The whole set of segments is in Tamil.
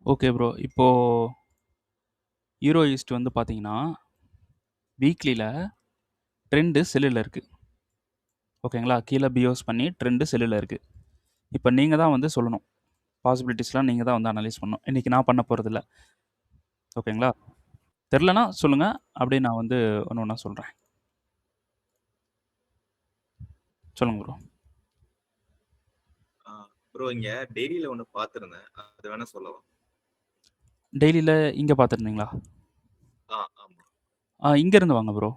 Okay bro. இப்போ ஈரோ ஈஸ்ட் வந்து பார்த்தீங்கன்னா, வீக்லில ட்ரெண்டு செல்லுல இருக்கு. ஓகேங்களா? கீழ பிஓஎஸ் பண்ணி ட்ரெண்டு செல்லுல இருக்கு. இப்ப நீங்க தான் வந்து சொல்லணும். பாசிபிலிட்டீஸ்லாம் நீங்க தான் வந்து அனலைஸ் பண்ணணும். இன்னைக்கு நான் பண்ண போறதில்ல. ஓகேங்களா? தெரிலனா சொல்லுங்க. அப்படியே நான் வந்து ஒண்ணு ஒண்ணா சொல்றேன். சொல்லுங்க ப்ரோ. ப்ரோ இங்க டெய்லியில ஒண்ணு பார்த்திருந்தேன். அது வேணா சொல்லவா? டெய்லில இங்க பார்த்துருந்தீங்களா? ஆமா. இங்க இருந்து வாங்க ப்ரோ.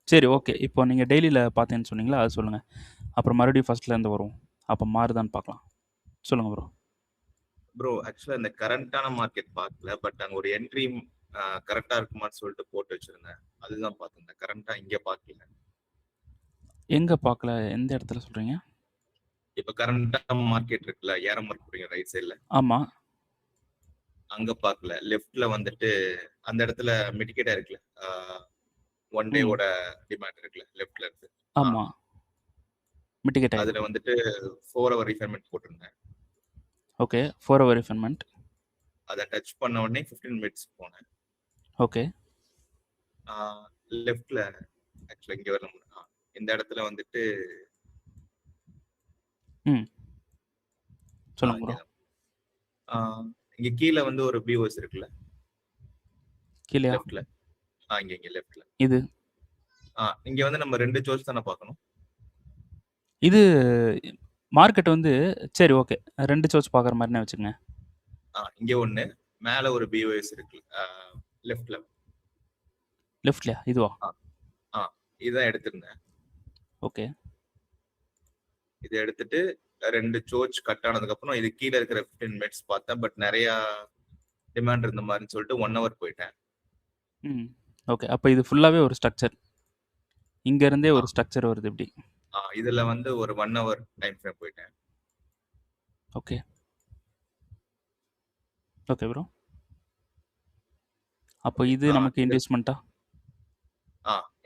சரி ஓகே. ஓகே. இப்போ நீங்க டெய்லில பார்த்தேன்னு சொன்னீங்களா? அது சொல்லுங்க. அப்புறம் மறுபடியும் ஃபர்ஸ்ட்ல இருந்து வருவோம். அப்ப மாறுதான்னு பார்க்கலாம். சொல்லுங்க ப்ரோ. ப்ரோ ஆக்சுவலா இந்த கரண்ட்டான மார்க்கெட் பார்க்கல. பட் அங்க ஒரு என்ட்ரி கரெக்ட்டா இருக்குமான்னு சொல்லிட்டு போட்டு வச்சிருந்தேன். அதுதான் பார்த்திருந்தேன். கரண்ட்டா இங்க பார்க்கல. எங்க பார்க்கல? எந்த இடத்துல சொல்றீங்க? இப்ப கரண்ட்டா மார்க்கெட் இருக்குல்ல, ஏறம் போறீங்க ரைட் சைடுல. ஆமா. அங்க பார்க்கல. லெஃப்ட்ல வந்துட்டு அந்த இடத்துல மிட்டிகேட்டா இருக்குல்ல. ஒன் ம். டேவோட டிமாண்ட் இருக்குல்ல லெஃப்ட்ல இருக்கு. ஆ ஆமா. மிட்டிகேட் அதுல ஆயிருக்கு. வந்துட்டு 4 ஹவர் ரிஃபைன்மென்ட் போட்டிருந்தேன். ஓகே. 4 ஹவர் ரிஃபைன்மென்ட். அத டச் பண்ண உடனே 15 மினிட்ஸ் போனேன். ஓகே. லெஃப்ட்ல ஆக்சுவலா இங்க வரணும். இந்த இடத்துல வந்துட்டு ம். சொல்லுங்க ப்ரோ. இங்கதான். ஆ, இங்க கீழ வந்து ஒரு பிஓஎஸ் இருக்குல்ல கீழயா? லெஃப்ட்ல. இங்க லெஃப்ட்ல. இது. இங்க வந்து நம்ம 2 சோர்ஸ் தானே பார்க்கணும். இது மார்க்கெட் வந்து சரி ஓகே. 2 சோர்ஸ் பார்க்குற மாரினே வச்சுக்கங்க. இங்க ஒண்ணு, மேல ஒரு பிஓஎஸ் இருக்கு. லெஃப்ட்ல. லெஃப்ட்லயா? இதுவா? ஆ, ஆ இதான் எடுத்திருந்தேன். ஓகே. இத எடுத்துட்டு 2 சோர்ச் கட் ஆனதுக்கு அப்புறம் இது கீழ இருக்கிற 15 மினிட்ஸ் பார்த்தேன். பட் நெறைய டிமாண்ட் இருந்த மாரின்னு சொல்லிட்டு 1 ஹவர் போயிட்டேன். ம். ஓகே. அப்ப இது ஃபுல்லாவே ஒரு ஸ்ட்ரக்சர். இங்க இருந்தே ஆ, ஒரு ஸ்ட்ரக்சர் வருது இப்படி. இதுல வந்து ஒரு 1 ஹவர் டைம் ஃப்ரேம் போயிட்டேன். ஓகே. Okay bro. அப்போ ஓகே. இது நமக்கு இது இன்டியூஸ்மென்ட்டா?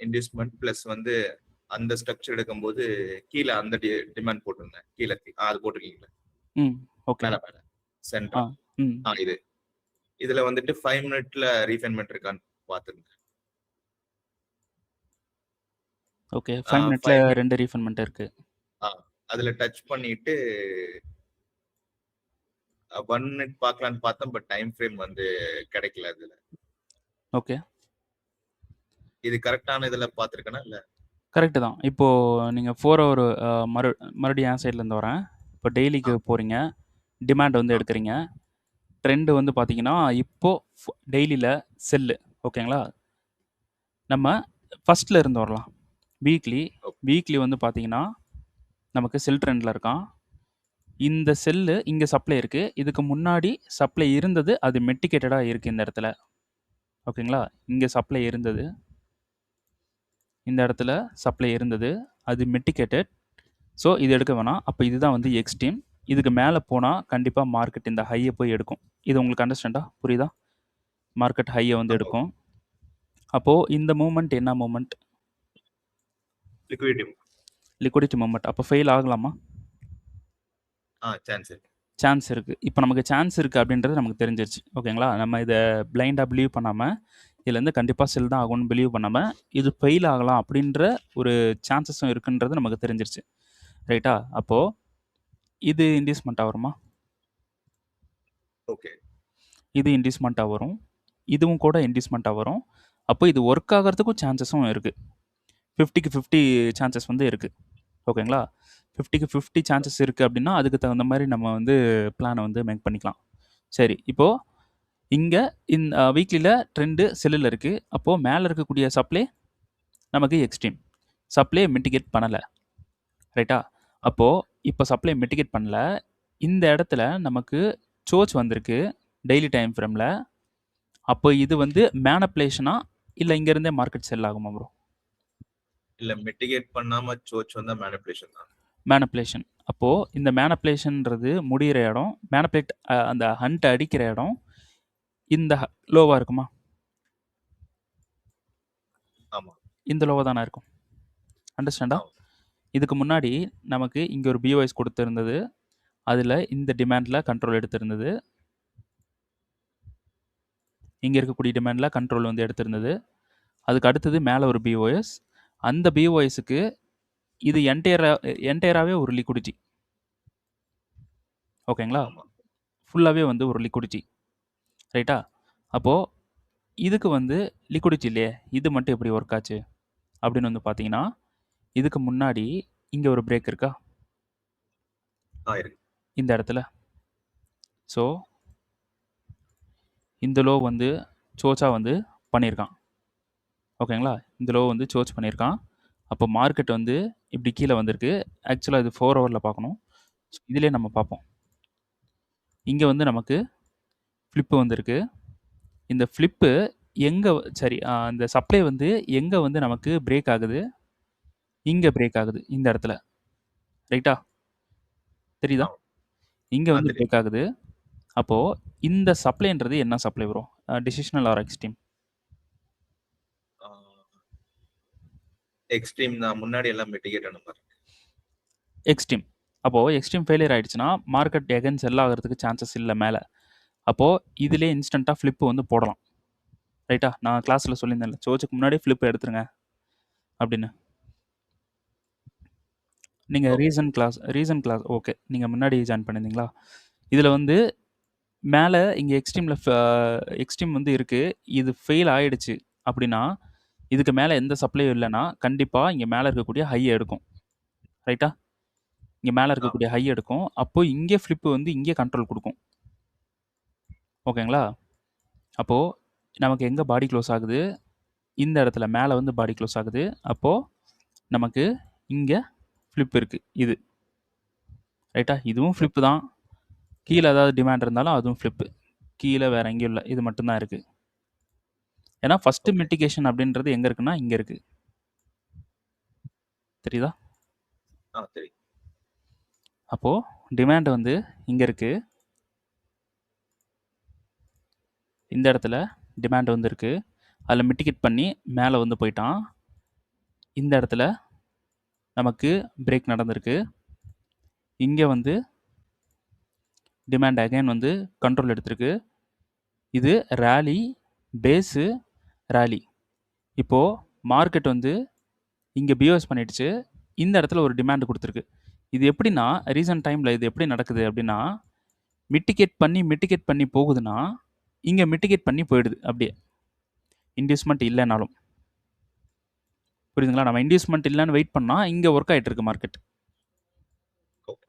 இன்டியூஸ்மென்ட் பிளஸ் வந்து அந்த ஸ்ட்ரக்சர் எடுக்கும்போது கீழ அந்த டிமாண்ட் போட்டிருந்தேன். கீழ அது போட்டிருக்கீங்களா? ம். ஓகே. மேல மேல சென்டரா. ஆ. ம். இது. இதுல வந்துட்டு 5 மினிட்ல ரீஃபைன்மென்ட் இருக்கான்னு பார்த்திருந்தேன். ஓகே. 5 மினிட்ல 5 மினிட் 2 ரீஃபைன்மென்ட் இருக்கு. அதுல டச் பண்ணிட்டு 1 மினிட் பார்க்கலான்னு பார்த்தேன். பட் டைம் ஃப்ரேம் வந்து கிடைக்கல அதுல. ஓகே. இது கரெக்ட்டான இதுல பார்த்திருக்கேனா இல்ல? கரெக்ட்டு தான். இப்போ நீங்க 4 ஹவர் மறுபடியும் என் சைட்ல இருந்து வரேன். இப்போ ஆ, டெய்லிக்கு போறீங்க. டிமாண்ட் வந்து ஆ, எடுக்குறீங்க. ட்ரெண்ட் வந்து பார்த்தீங்கன்னா, இப்போ டெய்லில செல்லு. ஓகேங்களா? நம்ம ஃபர்ஸ்ட்ல இருந்து வரலாம். Weekly okay. வீக்லி வந்து பார்த்தீங்கன்னா, நமக்கு செல் ட்ரெண்ட்ல இருக்கான். இந்த செல்லு இங்க சப்ளை இருக்கு. இதுக்கு முன்னாடி சப்ளை இருந்தது. அது மெட்டிகேட்டடா இருக்கு இந்த இடத்துல. ஓகேங்களா? இங்க சப்ளை இருந்தது. இந்த இடத்துல சப்ளை இருந்தது. அது மெட்டிகேட்டட். ஸோ இது எடுக்க வேணாம். அப்போ இதுதான் வந்து எக்ஸ்ட்ரீம். இதுக்கு மேல போனா கண்டிப்பா மார்க்கெட் இந்த ஹைய போய் எடுக்கும். இது உங்களுக்கு அண்டர்ஸ்டாண்டா? புரியுதா? மார்க்கெட் ஹைய வந்து ஆமா. எடுக்கும். அப்போ இந்த மூவ்மெண்ட் என்ன மூவ்மெண்ட்? லிக்விடிட்டி. Liquidity movement. அப்போ ஃபெயில் ஆகலாமா? சான்ஸ் இருக்கு. சான்ஸ் இருக்கு. இப்போ நமக்கு சான்ஸ் இருக்கு அப்படின்றது நமக்கு தெரிஞ்சிருச்சு. ஓகேங்களா? நம்ம இத பிளைண்டா பிலீவ் பண்ணாம, இதுலேருந்து கண்டிப்பா செல் தான் ஆகும்னு பிலீவ் பண்ணாம, இது ஃபெயில் ஆகலாம் அப்படின்ற ஒரு சான்சஸும் இருக்குன்றது நமக்கு தெரிஞ்சிருச்சு. ரைட்டா? அப்போ இது இன்டியூஸ்மென்ட்டா வருமா? ஓகே. இது இன்டியூஸ்மென்ட்டா வரும். இதுவும் கூட இன்டியூஸ்மென்ட்டா வரும். அப்போ இது ஒர்க் ஆகறதுக்கும் சான்சஸும் இருக்கு. 50க்கு 50 சான்சஸ் வந்து இருக்கு. ஓகேங்களா? 50க்கு 50 சான்சஸ் இருக்கு அப்படின்னா, அதுக்கு தகுந்த மாரி நம்ம வந்து பிளான வந்து மேக் பண்ணிக்கலாம். சரி. இப்போ இங்க வீக்லில ட்ரெண்ட் செல்லுல இருக்கு. அப்போ மேல இருக்கக்கூடிய சப்ளை நமக்கு எக்ஸ்ட்ரீம். சப்ளை மிட்டிகேட் பண்ணல. ரைட்டா? அப்போ இப்போ சப்ளை மிட்டிகேட் பண்ணல. இந்த இடத்துல நமக்கு சோர்ச் வந்திருக்கு. டெய்லி டைம் ஃப்ரேம்ல. அப்போ இது வந்து மேனிபுலேஷனா? இல்ல இங்க இருந்தே மார்க்கெட் செல் ஆகுமா ப்ரோ? இல்ல மிட்டிகேட் பண்ணாம சோர்ச் வந்தா மேனிபுலேஷன் தான். மேனிபுலேஷன். அப்போ இந்த மேனிபுலேஷன்ன்றது முடியிற இடம். மேனிபுலேட் அந்த ஹண்ட் அடிக்கிற இடம் இந்த லோவா இருக்குமா? ஆமா. இந்த லோவா தானே இருக்கும். அண்டர்ஸ்டாண்டா? ஆமா. இதுக்கு முன்னாடி நமக்கு இங்க ஒரு பிஓஎஸ் கொடுத்திருந்தது. அதுல இந்த டிமாண்ட்ல கண்ட்ரோல் எடுத்திருந்தது. இங்கே இருக்கக்கூடிய டிமாண்டில் கண்ட்ரோல் வந்து எடுத்திருந்தது. அதுக்கு அடுத்தது மேலே ஒரு பிஓஎஸ். அந்த பிஓஎஸ்க்கு இது என்டையராகவே ஒரு லிக்விடிட்டி. ஓகேங்களா? ஃபுல்லாகவே வந்து ஒரு லிக்விடிட்டி. ரைட்டா? அப்போது இதுக்கு வந்து லிக்விடிட்டி இல்லையே, இது மட்டும் எப்படி ஒர்க் ஆச்சு அப்படின்னு வந்து பார்த்தீங்கன்னா, இதுக்கு முன்னாடி இங்கே ஒரு பிரேக் இருக்கா இந்த இடத்துல. ஸோ இந்த லோ வந்து சோச்சா வந்து பண்ணியிருக்கான். ஓகேங்களா? இந்த லோ வந்து சோச் பண்ணியிருக்கான். அப்போ மார்க்கெட் வந்து இப்படி கீழே வந்திருக்கு. ஆக்சுவலாக இது 4 ஹவரில் பார்க்கணும். இதிலே நம்ம பார்ப்போம். இங்கே வந்து நமக்கு ஃப்ளிப்பு வந்திருக்கு. இந்த ஃப்ளிப்பு எங்கே சரி அந்த சப்ளை வந்து எங்கே வந்து நமக்கு பிரேக் ஆகுது, இங்கே பிரேக் ஆகுது இந்த இடத்துல. ரைட்டா? தெரியுதா? இங்கே வந்து பிரேக் ஆகுது. அப்போது இந்த சப்ளைன்றது என்ன சப்ளை வரும்? டிசிஷனல் ஆர் எக்ஸ்ட்ரீம்? எக்ஸ்ட்ரீம் தான். முன்னாடி எல்லாம் மிட்டிகேட் ஆன மாதிரி. எக்ஸ்ட்ரீம். அப்போது எக்ஸ்ட்ரீம் ஃபெயிலியர் ஆகிடுச்சுன்னா மார்க்கெட் எகன் செல் ஆகிறதுக்கு சான்சஸ் இல்லை மேலே. அப்போது இதிலே இன்ஸ்டண்ட்டாக ஃப்ளிப்பு வந்து போடலாம். ரைட்டா? நான் கிளாஸில் சொல்லியிருந்தேன்ல, சோச்சுக்கு முன்னாடி ஃப்ளிப் எடுத்துருங்க அப்படின்னு. நீங்கள் ரீசன் கிளாஸ் ஓகே, நீங்கள் முன்னாடி ஜாயின் பண்ணியிருந்தீங்களா? இதில் வந்து மேலே இங்கே எக்ஸ்ட்ரீம் வந்து இருக்குது. இது ஃபெயில் ஆகிடுச்சு அப்படின்னா, இதுக்கு மேலே எந்த சப்ளையும் இல்லைன்னா கண்டிப்பாக இங்கே மேலே இருக்கக்கூடிய ஹையை எடுக்கும். ரைட்டா? இங்கே மேலே இருக்கக்கூடிய ஹை எடுக்கும். அப்போது இங்கே ஃப்ளிப்பு வந்து இங்கே கண்ட்ரோல் கொடுக்கும். ஓகேங்களா? அப்போது நமக்கு எங்கே பாடி க்ளோஸ் ஆகுது? இந்த இடத்துல மேலே வந்து பாடி க்ளோஸ் ஆகுது. அப்போது நமக்கு இங்கே ஃப்ளிப் இருக்குது இது. ரைட்டா? இதுவும் ஃப்ளிப்பு தான். கீழே ஏதாவது டிமாண்ட் இருந்தாலும் அதுவும் ஃப்ளிப்பு. கீழே வேறு எங்கேயும் இல்லை, இது மட்டும்தான் இருக்குது. ஏன்னா ஃபஸ்ட்டு மிட்டிகேஷன் அப்படின்றது எங்கே இருக்குன்னா இங்கே இருக்குது. தெரியுதா? அப்போது டிமாண்ட் வந்து இங்கே இருக்குது. இந்த இடத்துல டிமாண்ட் வந்து இருக்குது. அதில் மிட்டிகேட் பண்ணி மேலே வந்து போயிட்டான். இந்த இடத்துல நமக்கு பிரேக் நடந்திருக்கு. இங்கே வந்து டிமாண்ட் அகைன் வந்து கண்ட்ரோல் எடுத்திருக்கு. இது ரேலி பேஸு ரேலி. இப்போது மார்க்கெட் வந்து இங்கே பிஓஎஸ் பண்ணிடுச்சு. இந்த இடத்துல ஒரு டிமாண்ட் கொடுத்துருக்கு. இது எப்படின்னா ரீசன்ட் டைமில் இது எப்படி நடக்குது அப்படின்னா, மிட்டிகேட் பண்ணி போகுதுன்னா இங்கே மிட்டிகேட் பண்ணி போயிடுது அப்படியே, இன்டியூஸ்மெண்ட் இல்லைனாலும். புரியுதுங்களா? நம்ம இன்டியூஸ்மெண்ட் இல்லைன்னு வெயிட் பண்ணால் இங்கே ஒர்க் ஆகிட்டு இருக்கு மார்க்கெட்.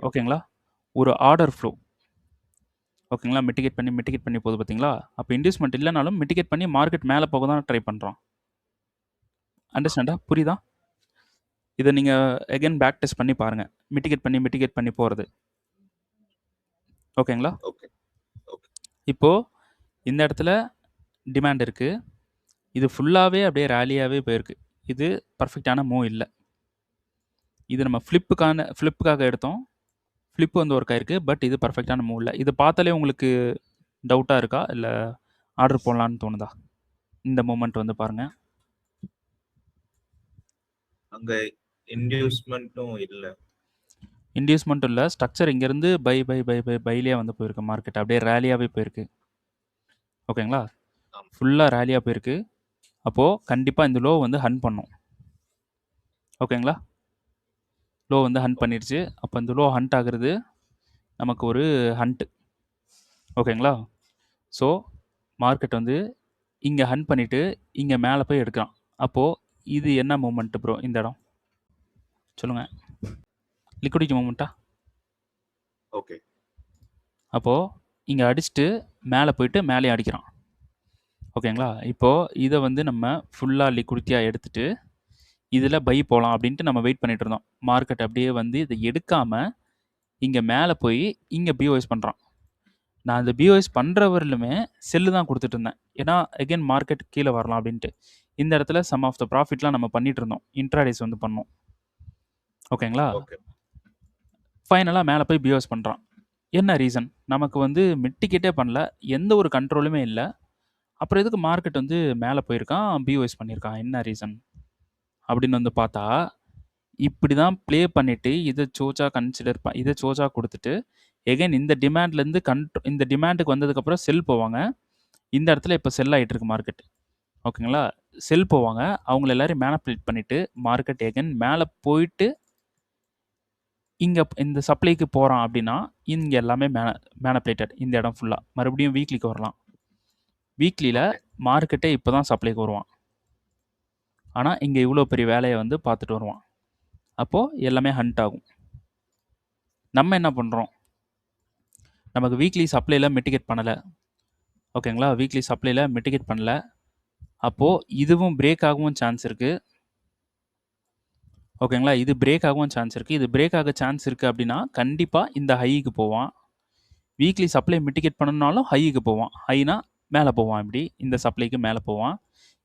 ஓகேங்களா? ஒரு ஆர்டர் ஃப்ளோ. ஓகேங்களா? மிட்டிகேட் பண்ணி போகுது பார்த்தீங்களா? அப்போ இன்டியூஸ்மெண்ட் இல்லைனாலும் மிட்டிகேட் பண்ணி மார்க்கெட் மேலே போக தான் ட்ரை பண்ணுறோம். அண்டர்ஸ்டாண்டா? புரியுதா? இதை நீங்கள் எகைன் பேக் டெஸ்ட் பண்ணி பாருங்கள். மிட்டிகேட் பண்ணி போகிறது. ஓகேங்களா? இப்போது இந்த இடத்துல டிமாண்ட் இருக்குது. இது ஃபுல்லாகவே அப்படியே ரேலியாகவே போயிருக்கு. இது பர்ஃபெக்டான மூவ் இல்லை. இது நம்ம ஃப்ளிப்புக்காக எடுத்தோம். ஃப்ளிப்பு வந்து ஒர்க் ஆயிருக்கு. பட் இது பர்ஃபெக்டான மூவ் இல்லை. இது பார்த்தாலே உங்களுக்கு டவுட்டாக இருக்கா, இல்லை ஆர்டர் போடலான்னு தோணுதா? இந்த மூமெண்ட் வந்து பாருங்கள். அங்கே இன்டியூஸ்மெண்ட்டும் இல்லை. இன்டியூஸ்மெண்ட்டும் இல்லை. ஸ்ட்ரக்சர் இங்கேருந்து பைலியே வந்து போயிருக்கு. மார்க்கெட் அப்படியே ரேலியாகவே போயிருக்கு. ஓகேங்களா? ஃபுல்லாக ரேலியாக போயிருக்கு. அப்போது கண்டிப்பாக இந்த லோ வந்து ஹன் பண்ணும். ஓகேங்களா? லோ வந்து ஹண்ட் பண்ணிடுச்சு. அப்போ இந்த லோ ஹண்ட் ஆகுறது நமக்கு ஒரு ஹண்ட்டு. ஓகேங்களா? ஸோ மார்க்கெட் வந்து இங்கே ஹண்ட் பண்ணிவிட்டு இங்கே மேலே போய் எடுக்கிறான். அப்போது இது என்ன மூமெண்ட்டு ப்ரோ இந்த இடம்? சொல்லுங்கள். லிக்விடிட்டி மூமெண்ட்டா? ஓகே. அப்போது இங்கே அடிச்சுட்டு மேலே போயிட்டு மேலே அடிக்கிறான். ஓகேங்களா? இப்போது இதை வந்து நம்ம ஃபுல்லாக லிக்விடிட்டியாக எடுத்துகிட்டு இதில் பை போகலாம் அப்படின்ட்டு நம்ம வெயிட் பண்ணிட்டு இருந்தோம். மார்க்கெட் அப்படியே வந்து இதை எடுக்காமல் இங்கே மேலே போய் இங்கே பிஓஎஸ் பண்ணுறான். நான் இந்த பிஓஎஸ் பண்ணுறவரிலுமே செல்லு தான் கொடுத்துட்டு இருந்தேன். ஏன்னா அகெயின் மார்க்கெட் கீழே வரலாம் அப்படின்ட்டு. இந்த இடத்துல சம் ஆஃப் த ப்ராஃபிட்லாம் நம்ம பண்ணிட்டு இருந்தோம். இன்ட்ராடேஸ் வந்து பண்ணோம். ஓகேங்களா? ஃபைனலாக மேலே போய் பிஓஎஸ் பண்ணுறான். என்ன ரீசன்? நமக்கு வந்து மிட்டிகேட்டே பண்ணல, எந்த ஒரு கண்ட்ரோலுமே இல்லை. அப்புறம் எதுக்கு மார்க்கெட் வந்து மேலே போயிருக்கான், பிஓஎஸ் பண்ணியிருக்கான்? என்ன ரீசன் அப்படின்னு வந்து பார்த்தா, இப்படி தான் ப்ளே பண்ணிவிட்டு இதை சோச்சா கொடுத்துட்டு எகைன் இந்த டிமாண்ட்லேருந்து இந்த டிமாண்டுக்கு வந்ததுக்கப்புறம் செல் போவாங்க. இந்த இடத்துல இப்போ செல் ஆயிட்டு இருக்கு மார்க்கெட். ஓகேங்களா? செல் போவாங்க. அவங்கள எல்லாரையும் மேனிபுலேட் பண்ணிட்டு, மார்க்கெட் எகைன் மேல போயிட்டு, இங்க இந்த சப்ளைக்கு போறான் அப்படின்னா, இங்க எல்லாமே மேனிபுலேட்டட். இந்த இடம் ஃபுல்லா. மறுபடியும் வீக்லிக்கு வரலாம். வீக்லியில ஓகே. மார்க்கெட்டே இப்போ தான் சப்ளைக்கு வருவான். ஆனா, இங்க இவ்வளோ பெரிய வேலைய வந்து பார்த்துட்டு வருவான். அப்போ எல்லாமே ஹண்ட் ஆகும். நம்ம என்ன பண்றோம்? நமக்கு வீக்லி சப்ளைல மிட்டிகேட் பண்ணல. ஓகேங்களா? வீக்லி சப்ளைல மிட்டிகேட் பண்ணல. அப்போ இதுவும் பிரேக் ஆகவும் சான்ஸ் இருக்கு. ஓகேங்களா? இது பிரேக் ஆகவும் சான்ஸ் இருக்கு. இது பிரேக் ஆக சான்ஸ் இருக்கு அப்படின்னா, கண்டிப்பா இந்த ஹைக்கு போவான். வீக்லி சப்ளை மிட்டிகேட் பண்ணணும்னாலும் ஹைக்கு போவான். ஹைனா மேல போவான் இப்படி. இந்த சப்ளைக்கு மேல போவான்.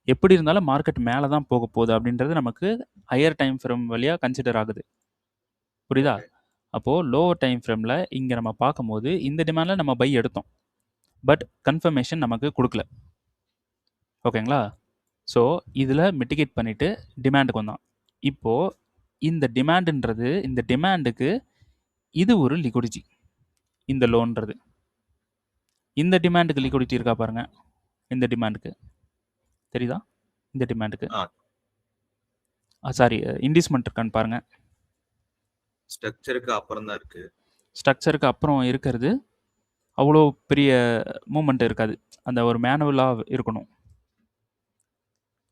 எப்படி இருந்தாலும் மார்க்கெட் மேல தான் போக போகுது அப்படின்றது நமக்கு ஹையர் டைம் ஃப்ரேம் வழியா கன்சிடர் ஆகுது. புரியுதா? ஓகே. அப்போ லோவர் டைம் ஃப்ரேம்ல இங்க நம்ம பார்க்கும்போது இந்த டிமாண்ட்ல நம்ம பை எடுத்தோம். பட் கன்ஃபர்மேஷன் நமக்கு குடுக்கல. ஓகேங்களா? ஸோ, இதுல மிட்டிகேட் பண்ணிட்டு டிமாண்டுக்கு வந்தான். இப்போ இந்த டிமாண்டுன்றது இந்த டிமாண்டுக்கு இது ஒரு லிக்விடிட்டி. இந்த லோன்றது. இந்த டிமாண்டுக்கு லிக்விடிட்டி இருக்கா பாருங்க. இந்த டிமாண்டுக்கு. தெரியுதா? இந்த டிமாண்டுக்கு. சாரி இன்டிஸ்மென்ட் இருக்கான்னு பாருங்க. ஸ்ட்ரக்சருக்கு அப்புறம் தான் இருக்கு. ஸ்ட்ரக்சருக்கு அப்புறம் இருக்கிறது அவ்வளோ பெரிய மூவ்மெண்ட் இருக்காது. அந்த ஒரு மேனுவலா இருக்கணும்.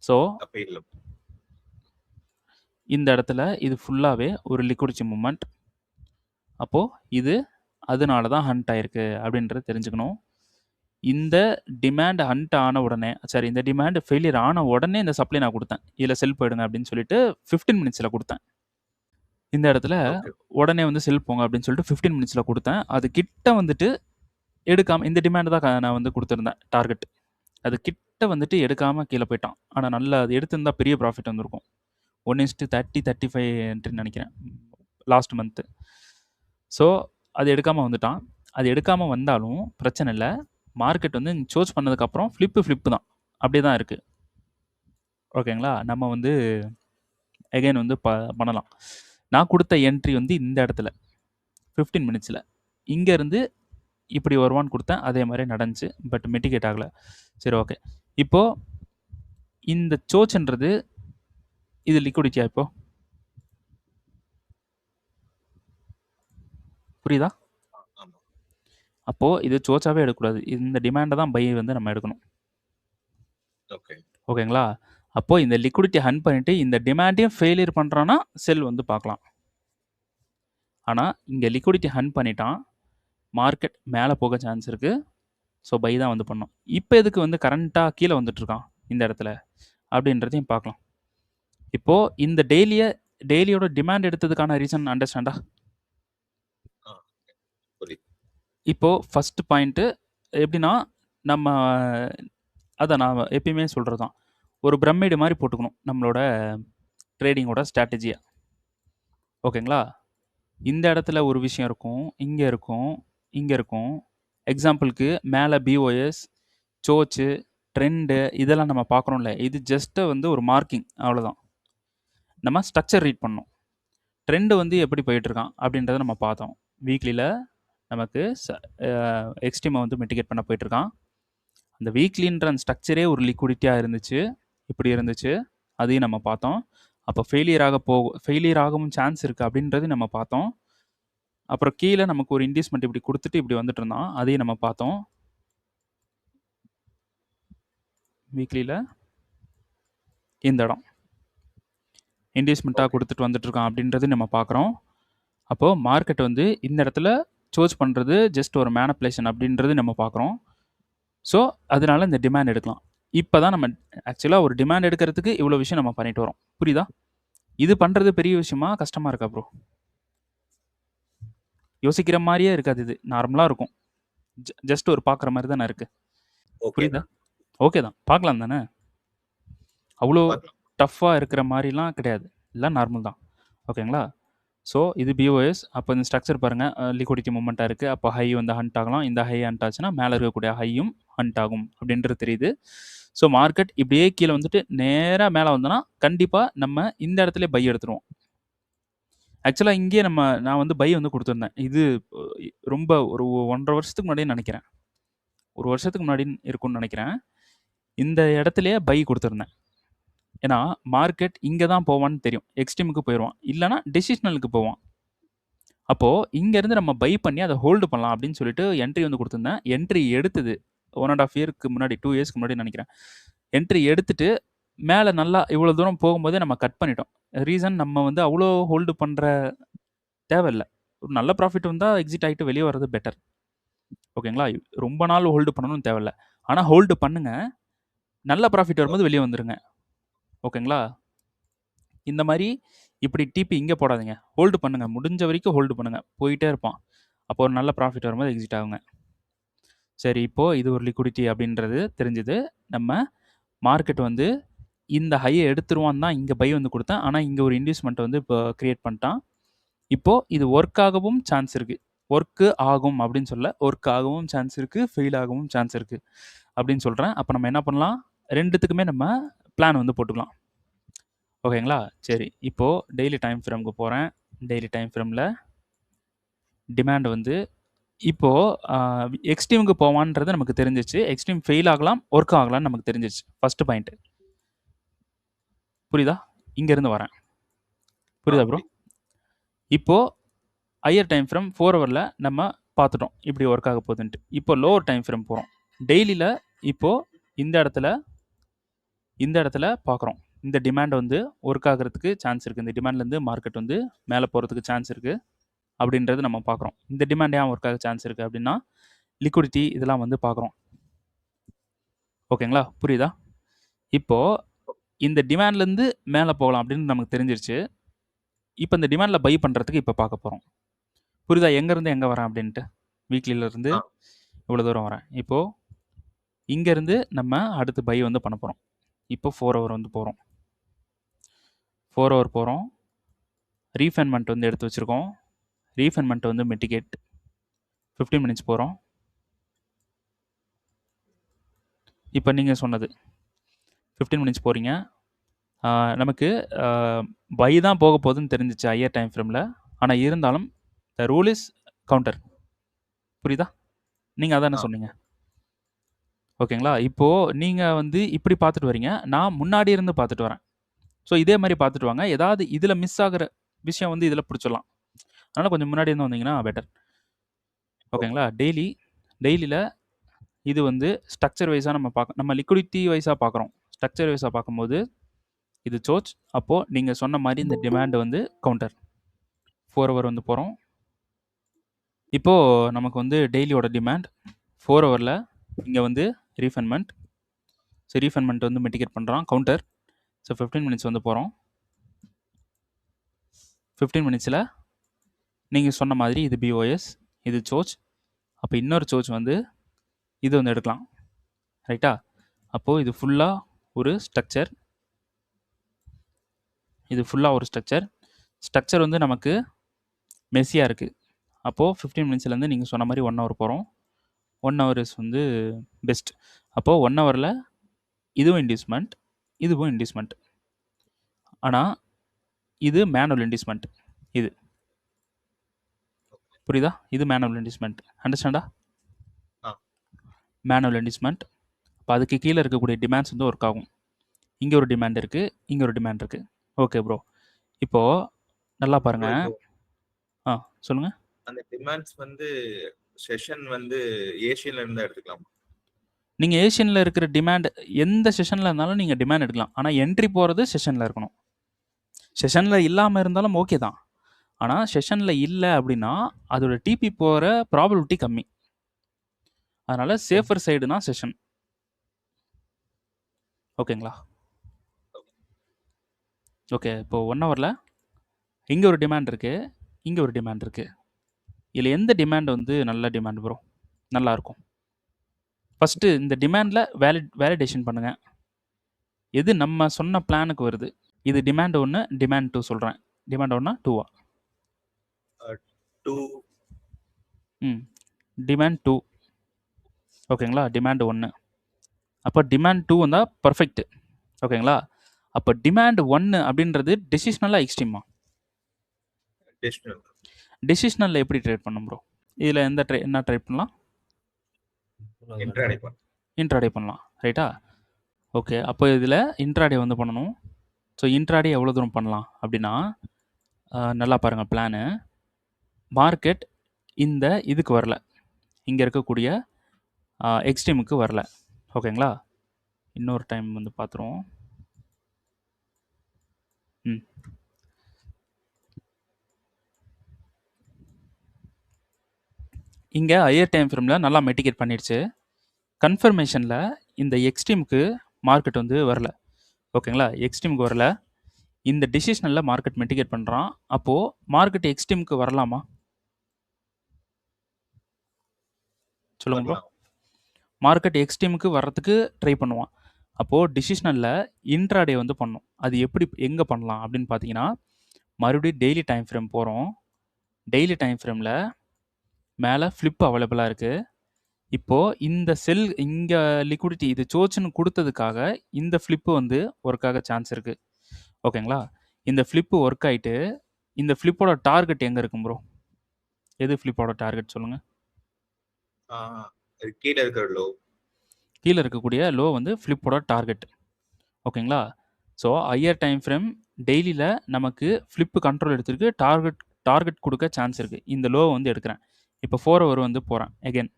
ஸோ, அப்ப இல்ல. இந்த இடத்துல இது ஃபுல்லாவே ஒரு லிக்விடிட்டி மூவ்மெண்ட். அப்போ இது அதனால தான் ஹண்ட் ஆயிருக்கு அப்படின்றத தெரிஞ்சுக்கணும். இந்த டிமாண்ட் ஹண்ட் ஆன உடனே இந்த டிமாண்ட் ஃபெயிலியர் ஆன உடனே இந்த சப்ளை நான் குடுத்தேன். இதுல செல் போயிடுங்க அப்படின்னு சொல்லிட்டு 15 மினிட்ஸ்ல குடுத்தேன். இந்த இடத்துல ஓகே. உடனே வந்து செல் போங்க அப்படின்னு சொல்லிட்டு 15 மினிட்ஸ்ல குடுத்தேன். அது கிட்ட வந்துட்டு எடுக்காம இந்த டிமாண்ட் தான் நான் வந்து குடுத்திருந்தேன் டார்கெட். அது கிட்ட வந்துட்டு எடுக்காம கீழ போயிட்டான். ஆனா நல்லா அது எடுத்திருந்தா பெரிய ப்ராஃபிட் வந்திருக்கும். 1:30, 35 ன்னு நினைக்கிறேன். Last month. ஸோ, அது எடுக்காம வந்துட்டான். அது எடுக்காம வந்தாலும் பிரச்சனை இல்ல. மார்க்கெட் வந்து சோர்ஸ் பண்ணதுக்கப்புறம் ஃபிளிப் தான். அப்படியே தான் இருக்கு. ஓகேங்களா? நம்ம வந்து எகைன் வந்து பண்ணலாம். நான் குடுத்த என்ட்ரி வந்து இந்த இடத்துல 15 மினிட்ஸ்ல. இங்க இருந்து இப்படி வருவான்னு குடுத்தேன். அதே மாரி நடந்துச்சு. பட் மிட்டிகேட் ஆகல. சரி ஓகே. இப்போ இந்த சோர்ச்ன்றது இது லிக்விடிட்டியா இப்போ? புரியுதா? ஆமா. அப்போ இது சோர்ச்சாவே எடுக்கக்கூடாது. இந்த டிமாண்ட தான் பை வந்து நம்ம எடுக்கணும். ஓகே. ஓகேங்களா? அப்போ இந்த லிக்விடிட்டி ஹண்ட் பண்ணிட்டு இந்த டிமாண்டையும் ஃபெயிலியர் பண்றான்னா செல் வந்து பார்க்கலாம். ஆனா, இங்க லிக்விடிட்டி ஹண்ட் பண்ணிட்டான். மார்க்கெட் மேல போக சான்ஸ் இருக்கு. ஸோ, பை தான் வந்து பண்ணணும். இப்போ எதுக்கு வந்து கரண்ட்டா கீழ வந்துட்டு இருக்கான் இந்த இடத்துல? அப்படின்றதையும் பார்க்கலாம். இப்போ இந்த டெய்லியோட டிமாண்ட் எடுத்ததுக்கான ரீசன் அண்டர்ஸ்டாண்டா? புரியுது. இப்போ ஃபர்ஸ்ட் பாயிண்ட் எப்படின்னா, நம்ம அதான் நான் எப்பயுமே சொல்றது தான். ஒரு பிரமிடு மாரி போட்டுக்கணும். நம்மளோட ட்ரேடிங்கோட ஸ்ட்ராட்டஜிய. ஓகேங்களா? இந்த இடத்துல ஒரு விஷயம் இருக்கும். இங்க இருக்கும். இங்க இருக்கும். எக்ஸாம்பிளுக்கு மேல பிஓஎஸ், சோச்சு, ட்ரெண்டு இதெல்லாம் நம்ம பார்க்குறோம்ல. இது ஜஸ்ட் வந்து ஒரு மார்க்கிங் அவ்வளோதான். நம்ம ஸ்ட்ரக்சர் ரீட் பண்ணணும். ட்ரெண்ட் வந்து எப்படி போயிட்டு இருக்கான் அப்படின்றத நம்ம பார்த்தோம். வீக்லியில நமக்கு எக்ஸ்ட்ரீமை வந்து மிட்டிகேட் பண்ண போயிட்டு இருக்கான். அந்த வீக்லின்ற அந்த ஸ்ட்ரக்சரே ஒரு லிக்விடிட்டியா இருந்துச்சு. இப்படி இருந்துச்சு. அதையும் நம்ம பார்த்தோம். அப்போ ஃபெயிலியர் ஆகவும் சான்ஸ் இருக்கு அப்படின்றது நம்ம பார்த்தோம். அப்புறம் கீழ நமக்கு ஒரு இன்டிஸ்மென்ட் இப்படி குடுத்துட்டு இப்படி வந்துட்டு இருந்தான். அதையும் நம்ம பார்த்தோம். வீக்லியில இந்த இடம். இன்டிஸ்மென்ட்டா ஓகே. குடுத்துட்டு வந்துட்டு இருக்கான் அப்படின்றது நம்ம பார்க்குறோம். அப்போ மார்க்கெட் வந்து இந்த இடத்துல சோர்ஸ் பண்றது ஜஸ்ட் ஒரு மேனிபுலேஷன் அப்படின்றது நம்ம பார்க்குறோம். ஸோ, அதனால இந்த டிமாண்ட் எடுக்கலாம். இப்பதான் நம்ம ஆக்சுவலா ஒரு டிமாண்ட் எடுக்கிறதுக்கு இவ்வளோ விஷயம் நம்ம பண்ணிட்டு வரோம். புரியுதா? இது பண்றது பெரிய விஷயமா? கஷ்டமா இருக்கா ப்ரோ? யோசிக்கிற மாரியே இருக்காது இது. நார்மலா இருக்கும். ஜஸ்ட் ஒரு பார்க்குற மாரி தானே இருக்கு. ஓகே புரியுதா? தான். ஓகே தான். பார்க்கலாம் தானே? அவ்வளோ பார்க்கலாம். டஃப்பா இருக்கிற மாரிலாம் கிடையாது. எல்லாம் நார்மல் தான். ஓகேங்களா? ஸோ, இது பிஓஎஸ். அப்போ இந்த ஸ்ட்ரக்சர் பாருங்க. லிக்விடிட்டி மூவ்மெண்ட்டா இருக்கு. அப்போ ஹை வந்து ஹண்ட் ஆகலாம். இந்த ஹை ஹண்ட் ஆச்சுன்னா, மேல இருக்கக்கூடிய ஹையும் ஹண்ட் ஆகும் அப்படின்றது தெரியுது. ஸோ, மார்க்கெட் இப்படியே கீழ வந்துட்டு நேரா மேல வந்தனா, கண்டிப்பா நம்ம இந்த இடத்திலேயே பை எடுத்துருவோம். ஆக்சுவலா இங்கேயே நான் வந்து பை வந்து குடுத்திருந்தேன். இது ரொம்ப ஒரு 1 1/2 வருஷத்துக்கு முன்னாடியே நெனைக்கிறேன். ஒரு வருஷத்துக்கு முன்னாடி இருக்கும்னு நினைக்கிறேன். இந்த இடத்துலயே பை கொடுத்துருந்தேன். ஏன்னா மார்க்கெட் இங்கே தான் போவான்னு தெரியும், எக்ஸ்ட்ரீமுக்கு போயிடுவான், இல்லைனா டெசிஷனலுக்கு போவான். அப்போது இங்கேருந்து நம்ம பை பண்ணி அதை ஹோல்டு பண்ணலாம் அப்படின்னு சொல்லிட்டு என்ட்ரி வந்து கொடுத்துருந்தேன். என்ட்ரி எடுத்தது 1.5 இயருக்கு முன்னாடி, 2 இயர்ஸ்க்கு முன்னாடி நினைக்கிறேன். என்ட்ரி எடுத்துட்டு மேலே நல்லா இவ்வளோ தூரம் போகும்போதே நம்ம கட் பண்ணிட்டோம். ரீசன் நம்ம வந்து அவ்வளோ ஹோல்டு பண்ணுற தேவையில்லை. ஒரு நல்ல ப்ராஃபிட் வந்தால் எக்ஸிட் ஆகிட்டு வெளியே வர்றது பெட்டர். ஓகேங்களா? ரொம்ப நாள் ஹோல்டு பண்ணணும்னு தேவையில்லை. ஆனால் ஹோல்டு பண்ணுங்க, நல்ல ப்ராஃபிட் வரும்போது வெளியே வந்துடுங்க. ஓகேங்களா? இந்த மாதிரி இப்படி டிபி இங்கே போடாதீங்க, ஹோல்டு பண்ணுங்கள், முடிஞ்ச வரைக்கும் ஹோல்டு பண்ணுங்கள், போயிட்டே இருப்பான். அப்போ ஒரு நல்ல ப்ராஃபிட் வரும்போது எக்ஸிட் ஆகுங்க. சரி, இப்போது இது ஒரு லிக்விடிட்டி அப்படின்றது தெரிஞ்சுது. நம்ம மார்க்கெட் வந்து இந்த ஹையை எடுத்துருவான் தான் இங்கே பை வந்து கொடுத்தேன். ஆனால் இங்கே ஒரு இன்வெஸ்ட்மெண்ட் வந்து இப்போ க்ரியேட் பண்ணிட்டான். இப்போது இது ஒர்க் ஆகவும் சான்ஸ் இருக்குது. ஒர்க்கு ஆகும் அப்படின்னு சொல்ல, ஒர்க் ஆகவும் சான்ஸ் இருக்குது, ஃபெயில் ஆகவும் சான்ஸ் இருக்குது அப்படின்னு சொல்கிறேன். அப்போ நம்ம என்ன பண்ணலாம், ரெண்டுத்துக்குமே நம்ம பிளான் வந்து போட்டுக்கலாம். ஓகேங்களா? சரி, இப்போது டெய்லி டைம் ஃப்ரேமுக்கு போகிறேன். டெய்லி டைம் ஃப்ரேமில் டிமாண்ட் வந்து இப்போது எக்ஸ்ட்ரீமுக்கு போவான்றது நமக்கு தெரிஞ்சிச்சு. எக்ஸ்ட்ரீம் ஃபெயில் ஆகலாம், ஒர்க் ஆகலாம்னு நமக்கு தெரிஞ்சிச்சு. ஃபஸ்ட்டு பாயிண்ட்டு புரியுதா? இங்கேருந்து வரேன், புரியுதா ப்ரோ? இப்போது ஹையர் டைம் ஃப்ரேம் 4 ஹவரில் நம்ம பார்த்துட்டோம் இப்படி ஒர்க் ஆக போகுதுன்ட்டு. இப்போ லோவர் டைம் ஃப்ரேம் போகிறோம். டெய்லியில் இப்போது இந்த இடத்துல பார்க்குறோம். இந்த டிமாண்ட் வந்து ஒர்க் ஆகிறதுக்கு சான்ஸ் இருக்குது. இந்த டிமாண்ட்லேருந்து மார்க்கெட் வந்து மேலே போகிறதுக்கு சான்ஸ் இருக்குது அப்படின்றது நம்ம பார்க்குறோம். இந்த டிமாண்ட் ஏன் ஒர்க் ஆக சான்ஸ் இருக்குது அப்படின்னா லிக்விடிட்டி இதெல்லாம் வந்து பார்க்குறோம். ஓகேங்களா? புரியுதா? இப்போது இந்த டிமாண்ட்லேருந்து மேலே போகலாம் அப்படின்னு நமக்கு தெரிஞ்சிருச்சு. இப்போ இந்த டிமாண்டில் பை பண்ணுறதுக்கு இப்போ பார்க்க போகிறோம். புரியுதா? எங்கேருந்து எங்கே வரேன் அப்படின்ட்டு. வீக்லியிலேருந்து இவ்வளோ தூரம் வரேன். இப்போது இங்கேருந்து நம்ம அடுத்து பை வந்து பண்ண போகிறோம். இப்போ 4 ஹவர் வந்து போகிறோம். 4 ஹவர் போகிறோம். ரீஃபைன்மெண்ட் வந்து எடுத்து வச்சுருக்கோம். ரீஃபைன்மெண்ட் வந்து மிட்டிகேட் 15 மினிட்ஸ் போகிறோம். இப்போ நீங்கள் சொன்னது 15 மினிட்ஸ் போகிறீங்க. நமக்கு பை தான் போக போகுதுன்னு தெரிஞ்சிச்சு ஹையர் டைம் ஃப்ரேமில். ஆனால் இருந்தாலும் த ரூல் இஸ் கவுண்டர். புரியுதா? நீங்கள் அதானே சொன்னீங்க. ஓகேங்களா? இப்போது நீங்கள் வந்து இப்படி பார்த்துட்டு வரீங்க, நான் முன்னாடி இருந்து பார்த்துட்டு வரேன். ஸோ இதே மாதிரி பார்த்துட்டு வாங்க. ஏதாவது இதில் மிஸ் ஆகிற விஷயம் வந்து இதில் பிடிச்சிடலாம். அதனால் கொஞ்சம் முன்னாடி இருந்து வந்தீங்கன்னா பெட்டர். ஓகேங்களா? டெய்லியில் இது வந்து ஸ்ட்ரக்சர் வைஸாக நம்ம லிக்விடிட்டி வைஸாக பார்க்குறோம். ஸ்ட்ரக்சர் வைஸாக பார்க்கும்போது இது சோச். அப்போது நீங்கள் சொன்ன மாதிரி இந்த டிமாண்ட் வந்து கவுண்டர். 4 ஹவர் வந்து போகிறோம். இப்போது நமக்கு வந்து டெய்லியோட டிமாண்ட் 4 ஹவரில் இங்கே வந்து ரீஃபைன்மெண்ட். ஸோ ரீஃபைன்மெண்ட் வந்து மிட்டிகேட் பண்ணுறோம், கவுண்டர். ஸோ 15 மினிட்ஸ் வந்து போகிறோம். 15 மினிட்ஸில் நீங்கள் சொன்ன மாதிரி இது பிஓஎஸ், இது சோச். அப்போ இன்னொரு சோச் வந்து இது வந்து எடுக்கலாம், ரைட்டா? அப்போது இது ஃபுல்லாக ஒரு ஸ்ட்ரக்சர். ஸ்ட்ரக்சர் வந்து நமக்கு மெஸ்ஸியாக இருக்குது. அப்போது 15 மினிட்ஸ்லேருந்து நீங்கள் சொன்ன மாதிரி 1 ஹவர் போகிறோம். 1 ஹவர் இஸ் வந்து பெஸ்ட். அப்போது 1 ஹவரில் இதுவும் இன்டியூஸ்மெண்ட், இதுவும் இன்டியூஸ்மெண்ட். ஆனால் இது மேனுவல் இன்டியூஸ்மெண்ட். இது புரியுதா? இது மேனுவல் இன்டியூஸ்மெண்ட். அண்டர்ஸ்டாண்டா? Manual inducement. இப்போ அதுக்கு கீழே இருக்கக்கூடிய டிமாண்ட்ஸ் வந்து ஒர்க் ஆகும். இங்கே ஒரு டிமாண்ட் இருக்குது, இங்கே ஒரு டிமாண்ட் இருக்குது. ஓகே ப்ரோ, இப்போது நல்லா பாருங்கள். சொல்லுங்கள். அந்த டிமாண்ட்ஸ் வந்து செஷன் வந்து ஏஷியன்ல இருந்தால் எடுத்துக்கலாம். நீங்கள் ஏஷியனில் இருக்கிற டிமாண்ட் எந்த செஷனில் இருந்தாலும் நீங்கள் டிமாண்ட் எடுக்கலாம். ஆனால் என்ட்ரி போகிறது செஷனில் இருக்கணும். செஷனில் இல்லாமல் இருந்தாலும் ஓகே தான். ஆனால் செஷனில் இல்லை அப்படின்னா அதோட டிபி போகிற ப்ராபபிலிட்டி கம்மி. அதனால் சேஃபர் சைடுனா செஷன். ஓகேங்களா? ஓகே, இப்போது 1 ஹவரில் இங்கே ஒரு டிமாண்ட் இருக்குது, இங்கே ஒரு டிமாண்ட் இருக்குது. இதில் எந்த டிமாண்ட் வந்து நல்ல டிமாண்ட் ப்ரோ? நல்லாயிருக்கும். ஃபஸ்ட்டு இந்த டிமாண்டில் வேலிடேஷன் பண்ணுங்கள். எது நம்ம சொன்ன பிளானுக்கு வருது? இது டிமாண்ட் 1, டிமாண்ட் 2 சொல்கிறேன். டிமாண்ட் 1 2வா? 2. டிமாண்ட் 2. ஓகேங்களா? டிமாண்ட் 1. அப்போ டிமாண்ட் 2 வந்தால் பர்ஃபெக்ட். ஓகேங்களா? அப்போ டிமாண்ட் 1 அப்படின்றது டெசிஷனலாக எக்ஸ்ட்ரீமா? டெசிஷனல். டெசிஷனலில் எப்படி ட்ரேட் பண்ணும் ப்ரோ? இதில் என்ன ட்ரேட் பண்ணலாம்? இன்ட்ராடே பண்ணலாம். இன்ட்ராடே பண்ணலாம். ரைட்டா? ஓகே. அப்போ இதில இன்ட்ராடே வந்து பண்ணணும். ஸோ இன்ட்ராடே எவ்வளோ தூரம் பண்ணலாம் அப்படின்னா, நல்லா பாருங்க பிளானு. மார்க்கெட் இந்த இதுக்கு வரல. இங்க இருக்கக்கூடிய எக்ஸ்ட்ரீமுக்கு வரல. ஓகேங்களா? இன்னொரு டைம் வந்து பார்த்துருவோம். ம். இங்க ஹையர் டைம் ஃப்ரேம்ல நல்லா மிட்டிகேட் பண்ணிடுச்சு. கன்ஃபர்மேஷன்ல இந்த எக்ஸ்ட்ரீமுக்கு மார்க்கெட் வந்து வரல. ஓகேங்களா? எக்ஸ்ட்ரீமுக்கு வரல. இந்த டிசிஷனல்ல மார்க்கெட் மிட்டிகேட் பண்றான். அப்போ மார்க்கெட் எக்ஸ்ட்ரீமுக்கு வரலாமா? சொல்லுங்க ப்ரோ. வரலாம். மார்க்கெட் எக்ஸ்ட்ரீமுக்கு வர்றதுக்கு ட்ரை பண்ணுவான். அப்போ டிசிஷனல்ல இன்ட்ராடே வந்து பண்ணணும். அது எப்படி எங்க பண்ணலாம் அப்படின்னு பார்த்தீங்கன்னா, மறுபடியும் டெய்லி டைம் ஃப்ரேம் போறோம். டெய்லி டைம் ஃப்ரேம்ல மேல ஃபிளிப் அவைலபிளா இருக்கு. இப்போ இந்த செல் இங்க லிக்விடிட்டி இது சோச்சுன்னு குடுத்ததுக்காக இந்த ஃபிளிப் வந்து ஒர்க் ஆக சான்ஸ் இருக்கு. ஓகேங்களா? இந்த ஃபிளிப் ஒர்க் ஆயிட்டு இந்த ஃபிளிப்போட டார்கெட் எங்க இருக்கும் ப்ரோ? எது ஃபிளிப்போட டார்கெட் சொல்லுங்க? இது கீழ இருக்கிற லோ. கீழ இருக்கக்கூடிய லோ வந்து ஃபிளிப்போட டார்கெட். ஓகேங்களா? ஸோ ஹையர் டைம் ஃப்ரேம் டெய்லியில நமக்கு ஃபிளிப் கண்ட்ரோல் எடுத்திருக்கு. டார்கெட் குடுக்க சான்ஸ் இருக்கு. இந்த லோ வந்து எடுக்கிறேன். இப்போ 4 ஹவர் வந்து போறேன் அகைன்.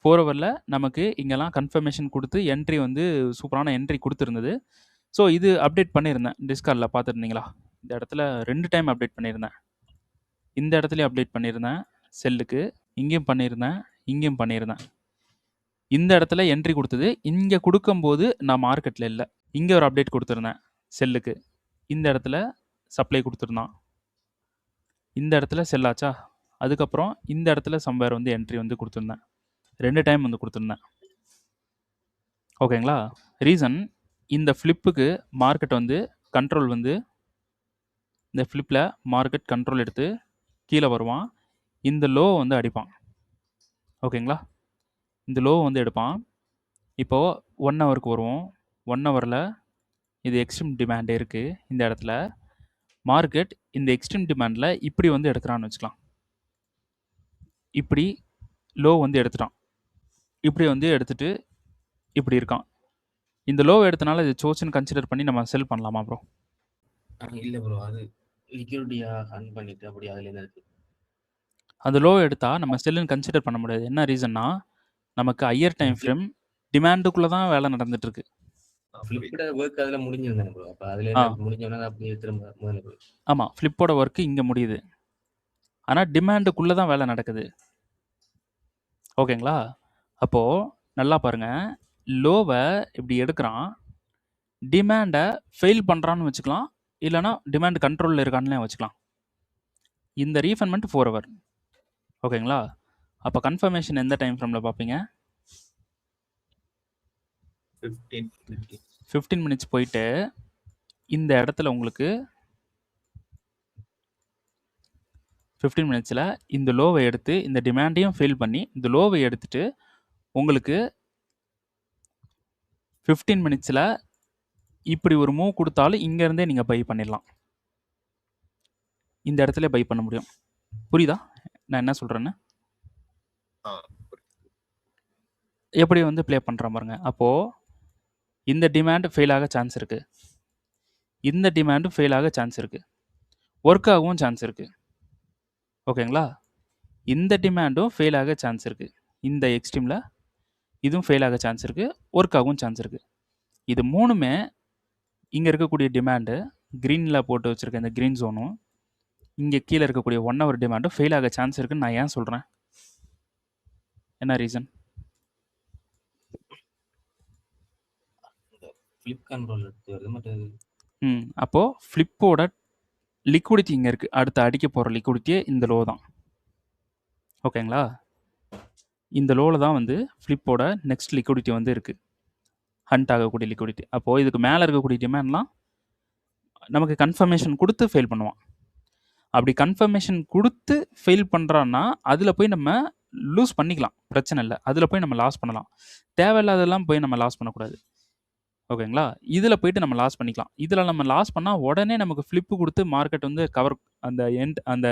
4 ஹவர்ல நமக்கு இங்கெல்லாம் கன்ஃபர்மேஷன் குடுத்து என்ட்ரி வந்து சூப்பரான என்ட்ரி குடுத்திருந்தது. ஸோ இது அப்டேட் பண்ணியிருந்தேன். டிஸ்கார்ட்ல பார்த்துருந்தீங்களா? இந்த இடத்துல 2 டைம் அப்டேட் பண்ணியிருந்தேன். இந்த இடத்துலயும் அப்டேட் பண்ணியிருந்தேன் செல்லுக்கு. இங்கேயும் பண்ணியிருந்தேன். இங்கேயும் பண்ணியிருந்தேன். இந்த இடத்துல என்ட்ரி குடுத்தது. இங்க குடுக்கும்போது நான் மார்க்கெட்ல இல்ல. இங்க ஒரு அப்டேட் குடுத்திருந்தேன் செல்லுக்கு. இந்த இடத்துல சப்ளை குடுத்திருந்தான். இந்த இடத்துல செல் ஆச்சா? அதுக்கப்புறம் இந்த இடத்துல சம்வேர் வந்து என்ட்ரி வந்து குடுத்திருந்தேன். 2 டைம் வந்து குடுத்திருந்தேன். ஓகேங்களா? ரீசன் இந்த ஃபிளிப்புக்கு மார்க்கெட் வந்து கண்ட்ரோல் வந்து இந்த ஃபிளிப்ல மார்க்கெட் கண்ட்ரோல் எடுத்து கீழ வருவான். இந்த லோ வந்து அடிப்பான். ஓகேங்களா? இந்த லோ வந்து எடுப்பான். இப்போ 1 ஹவருக்கு வருவோம். 1 ஹவர்ல இது எக்ஸ்ட்ரீம் டிமாண்ட் இருக்கு இந்த இடத்துல. மார்க்கெட் இந்த எக்ஸ்ட்ரீம் டிமாண்ட்ல இப்படி வந்து எடுக்குறான்னு வச்சுக்கலாம். இப்படி லோ வந்து எடுத்துட்டான். இப்படி வந்து எடுத்துட்டு இப்படி இருக்கான். இந்த லோ எடுத்தனால இது சோச்சுன்னு கன்சிடர் பண்ணி நம்ம செல் பண்ணலாமா ப்ரோ? இல்ல ப்ரோ. அது லிக்விடிட்டியா ஆன் பண்ணிட்டு அப்படி அதுல இருந்து இருக்கு. அந்த லோ எடுத்தா நம்ம செல்லுன்னு கன்சிடர் பண்ண முடியாது. என்ன ரீசன்னா, நமக்கு ஹையர் டைம் ஃப்ரேம் டிமாண்டுக்குள்ள தான் வேலை நடந்துட்டு இருக்கு. ஃபிளிப்போட வொர்க் அதுல முடிஞ்சிருந்தானே ப்ரோ. அப்ப அதுல இருந்து முடிஞ்சோனே அப்படியே திரும்ப முதல்ல போய். ஆமா. ஃபிளிப்போட வொர்க் இங்க முடியுது. ஆனா டிமாண்டுக்குள்ள தான் வேலை நடக்குது. ஓகேங்களா? அப்போ நல்லா பாருங்க. லோவ இப்படி எடுக்குறான். டிமாண்ட ஃபெயில் பண்றான்னு வச்சுக்கலாம். இல்லன்னா டிமாண்ட் கண்ட்ரோல்ல இருக்கான்னுலயும் வச்சுக்கலாம். இந்த ரீஃபண்ட்மென்ட் 4 ஹவர். ஓகேங்களா? அப்ப கன்ஃபர்மேஷன் எந்த டைம் ஃப்ரேம்ல பார்ப்பீங்க? 15 மினிட்ஸ் போயிட்டு இந்த இடத்துல உங்களுக்கு 15 மினிட்ஸ்ல இந்த லோவை எடுத்து இந்த டிமாண்டையும் ஃபெயில் பண்ணி இந்த லோவை எடுத்துட்டு உங்களுக்கு 15 மினிட்ஸ்ல இப்படி ஒரு மூவ் கொடுத்தாலும் இங்க இருந்தே நீங்க பை பண்ணிடலாம். இந்த இடத்துல பை பண்ண முடியும். புரியுதா நான் என்ன சொல்றேன்னு? எப்படி வந்து ப்ளே பண்றேன் பாருங்க. அப்போ இந்த டிமாண்ட் ஃபெயில் ஆக சான்ஸ் இருக்கு. இந்த டிமாண்டும் ஃபெயில் ஆக சான்ஸ் இருக்கு. ஒர்க் ஆகவும் சான்ஸ் இருக்கு. ஓகேங்களா? இந்த டிமாண்டும் ஃபெயில் ஆக சான்ஸ் இருக்கு. இந்த எக்ஸ்ட்ரீம்ல இதுவும் ஃபெயில் ஆக சான்ஸ் இருக்கு. ஒர்க் ஆகவும் சான்ஸ் இருக்கு. இது மூணுமே இங்க இருக்கக்கூடிய டிமாண்டு கிரீன்ல போட்டு வச்சிருக்க இந்த கிரீன் ஜோனும் இங்க கீழே இருக்கக்கூடிய 1 ஹவர் டிமாண்டும் ஃபெயில் ஆக சான்ஸ் இருக்குன்னு நான் ஏன் சொல்றேன்? என்ன ரீசன்? ஃபிளிப் கண்ட்ரோல் எடுத்து வருது மற்றது. அப்போ ஃபிளிப்போட லிக்விடிட்டி இங்க இருக்கு. அடுத்து அடிக்க போற லிக்விடிட்டியே இந்த லோ தான். ஓகேங்களா? இந்த லோல தான் வந்து ஃபிளிப்போட நெக்ஸ்ட் லிக்விடிட்டி வந்து இருக்கு. ஹண்ட் ஆகக்கூடிய லிக்விடிட்டி. அப்போ இதுக்கு மேல இருக்கக்கூடிய டிமாண்ட்லாம் நமக்கு கன்ஃபர்மேஷன் கொடுத்து ஃபெயில் பண்ணுவான். அப்படி கன்ஃபர்மேஷன் கொடுத்து ஃபெயில் பண்றான்னா அதுல போய் நம்ம லூஸ் பண்ணிக்கலாம். பிரச்சனை இல்லை. அதுல போய் நம்ம லாஸ் பண்ணலாம். தேவையில்லாதெல்லாம் போய் நம்ம லாஸ் பண்ணக்கூடாது. ஓகேங்களா? இதுல போயிட்டு நம்ம லாஸ் பண்ணிக்கலாம். இதுல நம்ம லாஸ் பண்ணா உடனே நமக்கு ஃபிளிப் கொடுத்து மார்க்கெட் வந்து கவர் அந்த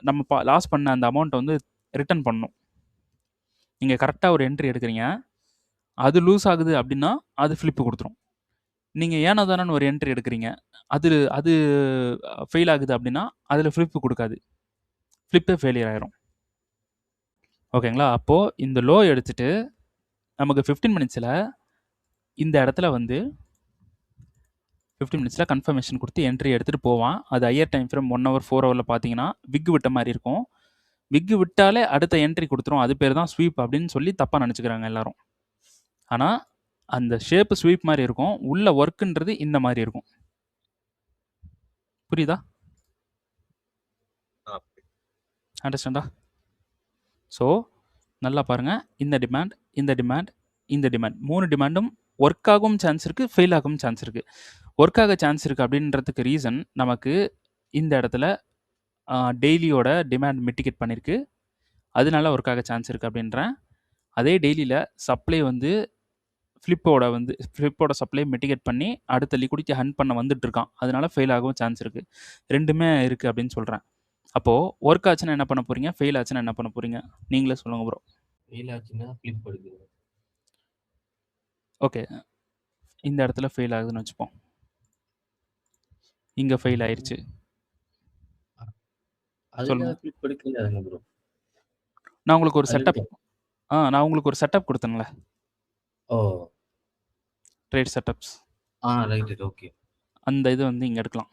நம்ம லாஸ் பண்ண அந்த அமௌண்ட்டை வந்து ரிட்டர்ன் பண்ணணும். நீங்கள் கரெக்டாக ஒரு என்ட்ரி எடுக்கிறீங்க, அது லூஸ் ஆகுது அப்படின்னா அது ஃப்ளிப்பு கொடுத்துரும். நீங்கள் ஏனோ தானோன்னு ஒரு என்ட்ரி எடுக்கிறீங்க, அது அது ஃபெயில் ஆகுது அப்படின்னா அதில் ஃப்ளிப்பு கொடுக்காது, ஃப்ளிப்பே ஃபெயிலியர் ஆயிரும். ஓகேங்களா? அப்போது இந்த லோ எடுத்துட்டு நமக்கு 15 மினிட்ஸில் இந்த இடத்துல வந்து 15 மினிட்ஸில் கன்ஃபர்மேஷன் கொடுத்து என்ட்ரி எடுத்துகிட்டு போவான். அது ஹையர் டைம் ஃப்ரேம் 1 ஹவர் 4 ஹவரில் பார்த்தீங்கன்னா விக் விட்ட மாதிரி இருக்கும். விக் விட்டாலே அடுத்த என்ட்ரி கொடுத்துரும். அது பேர் தான் ஸ்வீப் அப்படின்னு சொல்லி தப்பாக நினச்சிக்கிறாங்க எல்லாரும். ஆனால் அந்த ஷேப்பு ஸ்வீப் மாதிரி இருக்கும், உள்ள ஒர்க்குன்றது இந்த மாதிரி இருக்கும். புரியுதா? அண்டர்ஸ்டாண்டா? ஸோ நல்லா பாருங்கள், இந்த டிமாண்ட், இந்த டிமாண்ட், இந்த டிமாண்ட், 3 டிமாண்டும் ஒர்க் ஆகவும் சான்ஸ் இருக்குது, ஃபெயில் ஆகவும் சான்ஸ் இருக்குது. ஒர்க் ஆக சான்ஸ் இருக்குது அப்படின்றதுக்கு ரீசன் நமக்கு இந்த இடத்துல டெய்லியோட டிமாண்ட் மிட்டிகேட் பண்ணியிருக்கு, அதனால ஒர்க் ஆக சான்ஸ் இருக்குது அப்படின்றேன். அதே டெய்லியில் சப்ளை வந்து ஃப்ளிப்போட சப்ளை மிட்டிகேட் பண்ணி அடுத்த லிக்விடிட்டி ஹண்ட் பண்ண வந்துட்டு இருக்கான், அதனால ஃபெயில் ஆகவும் சான்ஸ் இருக்குது. ரெண்டுமே இருக்குது அப்படின்னு சொல்கிறேன். அப்போது ஒர்க் ஆச்சுன்னா என்ன பண்ண போகிறீங்க, ஃபெயில் ஆச்சுன்னா என்ன பண்ண போகிறீங்க, நீங்களே சொல்லுங்கள் ப்ரோ. ஃபெயில் ஆச்சுன்னா ஃப்ளிப் எடுக்குது. ஓகே, இந்த இடத்துல ஃபெயில் ஆகுதுன்னு வச்சுப்போம், இங்கே ஃபெயில் ஆயிடுச்சு, அதுல ஃப்ளிப் எடுக்கல ப்ரோ. நான் உங்களுக்கு ஒரு செட்டப் நான் உங்களுக்கு ஒரு செட்டப் கொடுத்தேன்ல, ஓ ட்ரேட் செட்டப்ஸ், ரைட், ஓகே. அந்த இது வந்து இங்கே எடுக்கலாம்.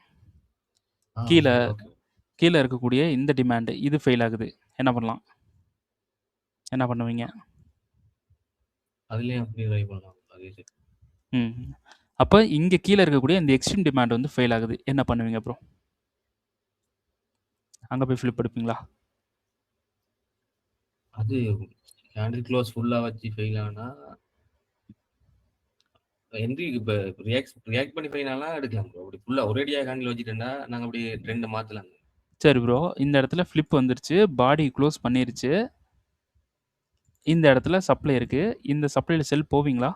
கீழே இருக்கக்கூடிய இந்த டிமாண்டு இது ஃபெயில் ஆகுது, என்ன பண்ணலாம், என்ன பண்ணுவீங்க? அதுலேயும் அப்படி ட்ரை பண்ணலாம். அப்போ இங்கே கீழே இருக்கக்கூடிய இந்த எக்ஸ்ட்ரீம் டிமாண்ட் வந்து ஃபெயில் ஆகுது, என்ன பண்ணுவீங்க ப்ரோ? அங்கே போய் ஃப்ளிப் எடுப்பீங்களா? அது கேண்டில் க்ளோஸ் ஃபுல்லாக வச்சு ஃபெயில் ஆனா என்ட்ரி இப்போ ரியாக்ட் பண்ணி ஃபெயில் ஆனால் எடுக்கலாம் ப்ரோ. அப்படி ஃபுல்லாக ஒரேடியாக கேண்டில் வச்சுட்டேன்னா நாங்கள் அப்படி ட்ரெண்டை மாற்றலாம். சரி ப்ரோ, இந்த இடத்துல ஃப்ளிப் வந்துருச்சு, பாடி க்ளோஸ் பண்ணிருச்சு, இந்த இடத்துல சப்ளை இருக்குது, இந்த சப்ளையில் செல் போவீங்களா?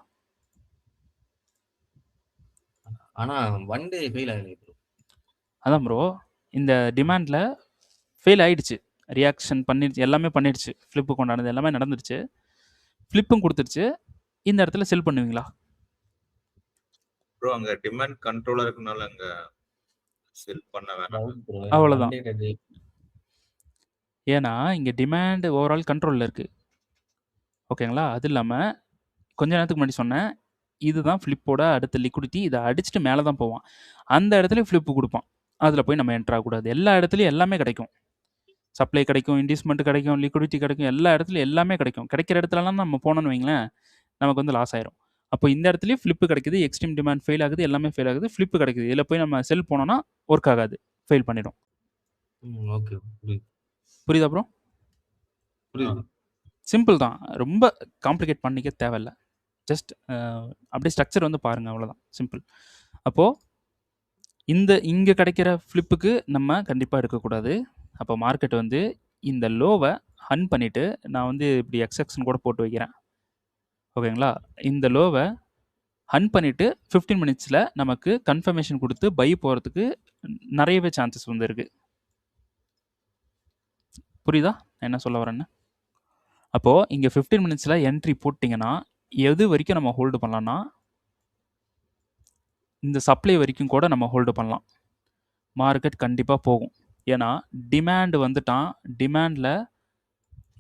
ஆனால் ஒன் டே ஃபெயில் ஆகலை ப்ரோ. அதான் ப்ரோ, இந்த டிமாண்டில் ஃபெயில் ஆகிடுச்சு, ரியாக்ஷன் பண்ணிடுச்சு, எல்லாமே பண்ணிடுச்சு, ஃப்ளிப்பு கொண்டாடுறது எல்லாமே நடந்துருச்சு, ஃப்ளிப்பும் கொடுத்துருச்சு, இந்த இடத்துல செல் பண்ணுவீங்களா? ப்ரோ அங்க டிமாண்ட் கண்ட்ரோலா இருக்கனால அங்க செல் பண்ண வேணாம், அவ்வளோதான். ஏன்னா இங்கே டிமாண்ட் ஓவரால் கண்ட்ரோலில் இருக்குது, ஓகேங்களா? அது இல்லாமல் கொஞ்ச நேரத்துக்கு முன்னாடி சொன்னேன், இதுதான் ஃப்ளிப்போட அடுத்த லிக்விடிட்டி, இதை அடிச்சுட்டு மேலே தான் போவான், அந்த இடத்துல ஃப்ளிப்பு கொடுப்பான், அதில் போய் நம்ம என்ட்ரு ஆகக்கூடாது. எல்லா இடத்துலையும் எல்லாமே கிடைக்கும், சப்ளை கிடைக்கும், இன்டிஸ்மெண்ட் கிடைக்கும், லிக்விடிட்டி கிடைக்கும், எல்லா இடத்துலையும் எல்லாமே கிடைக்கும். கிடைக்கிற இடத்துலலாம் நம்ம போனோன்னு வைங்களேன், நமக்கு வந்து லாஸ் ஆயிரும். அப்போ இந்த இடத்துலையும் ஃப்ளிப்பு கிடைக்குது, எக்ஸ்ட்ரீம் டிமாண்ட் ஃபெயில் ஆகுது, எல்லாமே ஃபெயில் ஆகுது, ஃப்ளிப்பு கிடைக்குது, இதில் போய் நம்ம செல் போனோன்னா ஒர்க் ஆகாது, ஃபெயில் பண்ணிடும். ஓகே, புரியுதா ப்ரோ? புரியுது. சிம்பிள் தான், ரொம்ப காம்ப்ளிகேட் பண்ணிக்க தேவையில்லை, ஜஸ்ட் அப்படியே ஸ்ட்ரக்சர் வந்து பாருங்கள், அவ்வளோதான், சிம்பிள். அப்போது இங்கே கிடைக்கிற ஃப்ளிப்புக்கு நம்ம கண்டிப்பாக எடுக்கக்கூடாது. அப்போ மார்க்கெட் வந்து இந்த லோவை ஹன் பண்ணிவிட்டு, நான் வந்து இப்படி எக்ஸ்எக்ஸ்ன்னு கூட போட்டு வைக்கிறேன், ஓகேங்களா? இந்த லோவை ஹன் பண்ணிவிட்டு 15 மினிட்ஸில் நமக்கு கன்ஃபர்மேஷன் கொடுத்து பை போகிறதுக்கு நிறையவே சான்சஸ் வந்து இருக்குது. புரியுதா என்ன சொல்ல வரேன்னு? அப்போது இங்கே 15 மினிட்ஸில் என்ட்ரி போட்டிங்கன்னா எது வரைக்கும் நம்ம ஹோல்டு பண்ணலான்னா, இந்த சப்ளை வரைக்கும் கூட நம்ம ஹோல்டு பண்ணலாம், மார்க்கெட் கண்டிப்பாக போகும். ஏன்னா டிமாண்டு வந்துட்டான், டிமாண்டில்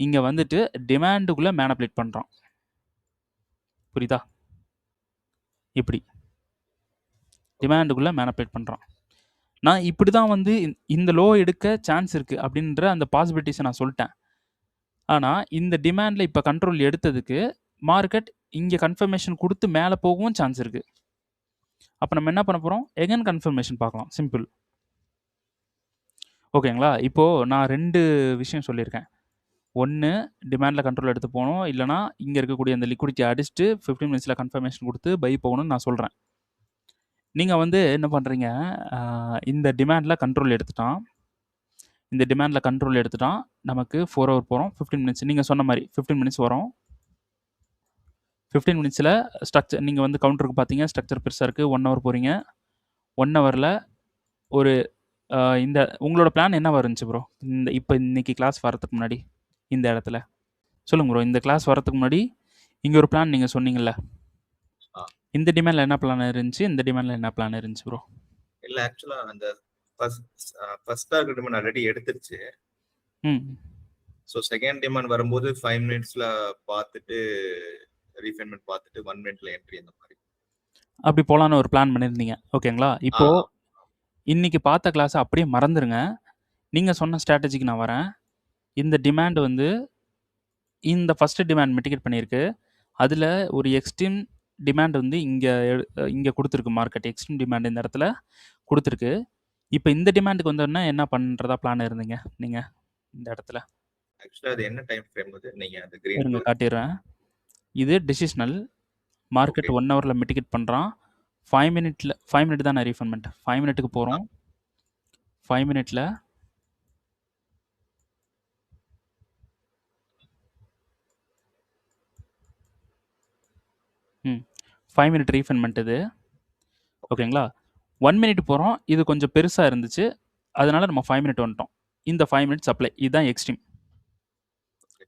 இங்கே வந்துட்டு டிமாண்டுக்குள்ளே மேனிபுலேட் பண்ணுறான், புரியுதா? இப்படி டிமாண்டுக்குள்ளே மேனிபுலேட் பண்ணுறான். நான் இப்படி தான் வந்து இந்த லோ எடுக்க சான்ஸ் இருக்குது அப்படின்ற அந்த பாசிபிலிட்டிஸை நான் சொல்லிட்டேன். ஆனால் இந்த டிமாண்டில் இப்போ கண்ட்ரோல் எடுத்ததுக்கு மார்க்கெட் இங்கே கன்ஃபர்மேஷன் கொடுத்து மேலே போகவும் சான்ஸ் இருக்குது. அப்போ நம்ம என்ன பண்ண போகிறோம், எகன் கன்ஃபர்மேஷன் பார்க்கலாம், சிம்பிள். ஓகேங்களா? இப்போது நான் 2 விஷயம் சொல்லியிருக்கேன், ஒன்று டிமாண்டில் கண்ட்ரோல் எடுத்து போகணும், இல்லைனா இங்கே இருக்கக்கூடிய அந்த லிக்விடிட்டி அடிச்சுட்டு 15 மினிட்ஸில் கன்ஃபர்மேஷன் கொடுத்து பை போகணும்னு நான் சொல்கிறேன். நீங்கள் வந்து என்ன பண்ணுறீங்க, இந்த டிமாண்டில் கண்ட்ரோல் எடுத்துட்டான், இந்த டிமாண்டில் கண்ட்ரோல் எடுத்துட்டான், நமக்கு 4 ஹவர் போகிறோம், 15 மினிட்ஸ் நீங்கள் சொன்ன மாதிரி 15 மினிட்ஸ் வரும். 15 மினிட்ஸில் ஸ்ட்ரக்சர் நீங்கள் வந்து கவுண்டருக்கு பார்த்தீங்க, ஸ்ட்ரக்சர் பெருசாக இருக்குது, 1 ஹவர் போகிறீங்க, 1 ஹவரில் ஒரு இந்த உங்களோட பிளான் என்ன இருந்துச்சு ப்ரோ, இந்த இப்போ இன்றைக்கி கிளாஸ் வரதுக்கு முன்னாடி இந்த இடத்துல சொல்லுங்க ப்ரோ. இந்த கிளாஸ் வரதுக்கு முன்னாடி இங்கே ஒரு பிளான் நீங்கள் சொன்னீங்கல்ல, ஆ. இந்த டிமாண்டில் என்ன பிளான் இருந்துச்சு, இந்த டிமாண்டில் என்ன பிளான் இருந்துச்சு ப்ரோ? இல்ல ஆக்சுவலா அந்த ஃபர்ஸ்ட் டார்கெட் டிமாண்ட் ஆல்ரெடி எடுத்துருச்சு. ம் ஸோ செகண்ட் டிமாண்ட் வரும்போது 5 மினிட்ஸ்ல பார்த்துட்டு ரீஃபைன்மெண்ட் பார்த்துட்டு 1 மினிட்ல என்ட்ரி அந்த மாதிரி. அப்படி போகலான்னு ஒரு பிளான் பண்ணியிருந்தீங்க, ஓகேங்களா? இப்போது இன்னைக்கு பார்த்த கிளாஸை அப்படியே மறந்துடுங்க. நீங்கள் சொன்ன ஸ்ட்ராட்டஜிக்கு நான் வரேன். இந்த டிமாண்ட் வந்து இந்த ஃபஸ்ட்டு டிமாண்ட் மிட்டிகேட் பண்ணியிருக்கு. அதில் ஒரு எக்ஸ்ட்ரீம் டிமாண்ட் வந்து இங்கே கொடுத்துருக்கு மார்க்கெட். எக்ஸ்ட்ரீம் டிமாண்ட் இந்த இடத்துல கொடுத்துருக்கு. இப்போ இந்த டிமாண்டுக்கு வந்தோடனே என்ன பண்ணுறதா பிளான் இருந்தீங்க நீங்கள் இந்த இடத்துல? ஆக்சுவலா அது என்ன டைம் ஃப்ரேம் அது நீங்க அந்த இருங்க கிரீன் காட்டிடுறேன். இது டெசிஷனல் மார்க்கெட் Okay. 1 ஹவரில் மிட்டிகேட் பண்ணுறான். 5 மினிட் தான் ரீஃபண்ட்மெண்ட். 5 மினிட்டுக்கு போகிறோம். 5 மினிட்ல ம் 5 மினிட் ரீஃபண்ட்மெண்ட் இது, ஓகேங்களா? 1 மினிட் போகிறோம். இது கொஞ்சம் பெருசாக இருந்துச்சு, அதனால நம்ம 5 மினிட் வந்துட்டோம். இந்த 5 மினிட் சப்ளை இதுதான் எக்ஸ்ட்ரீம்.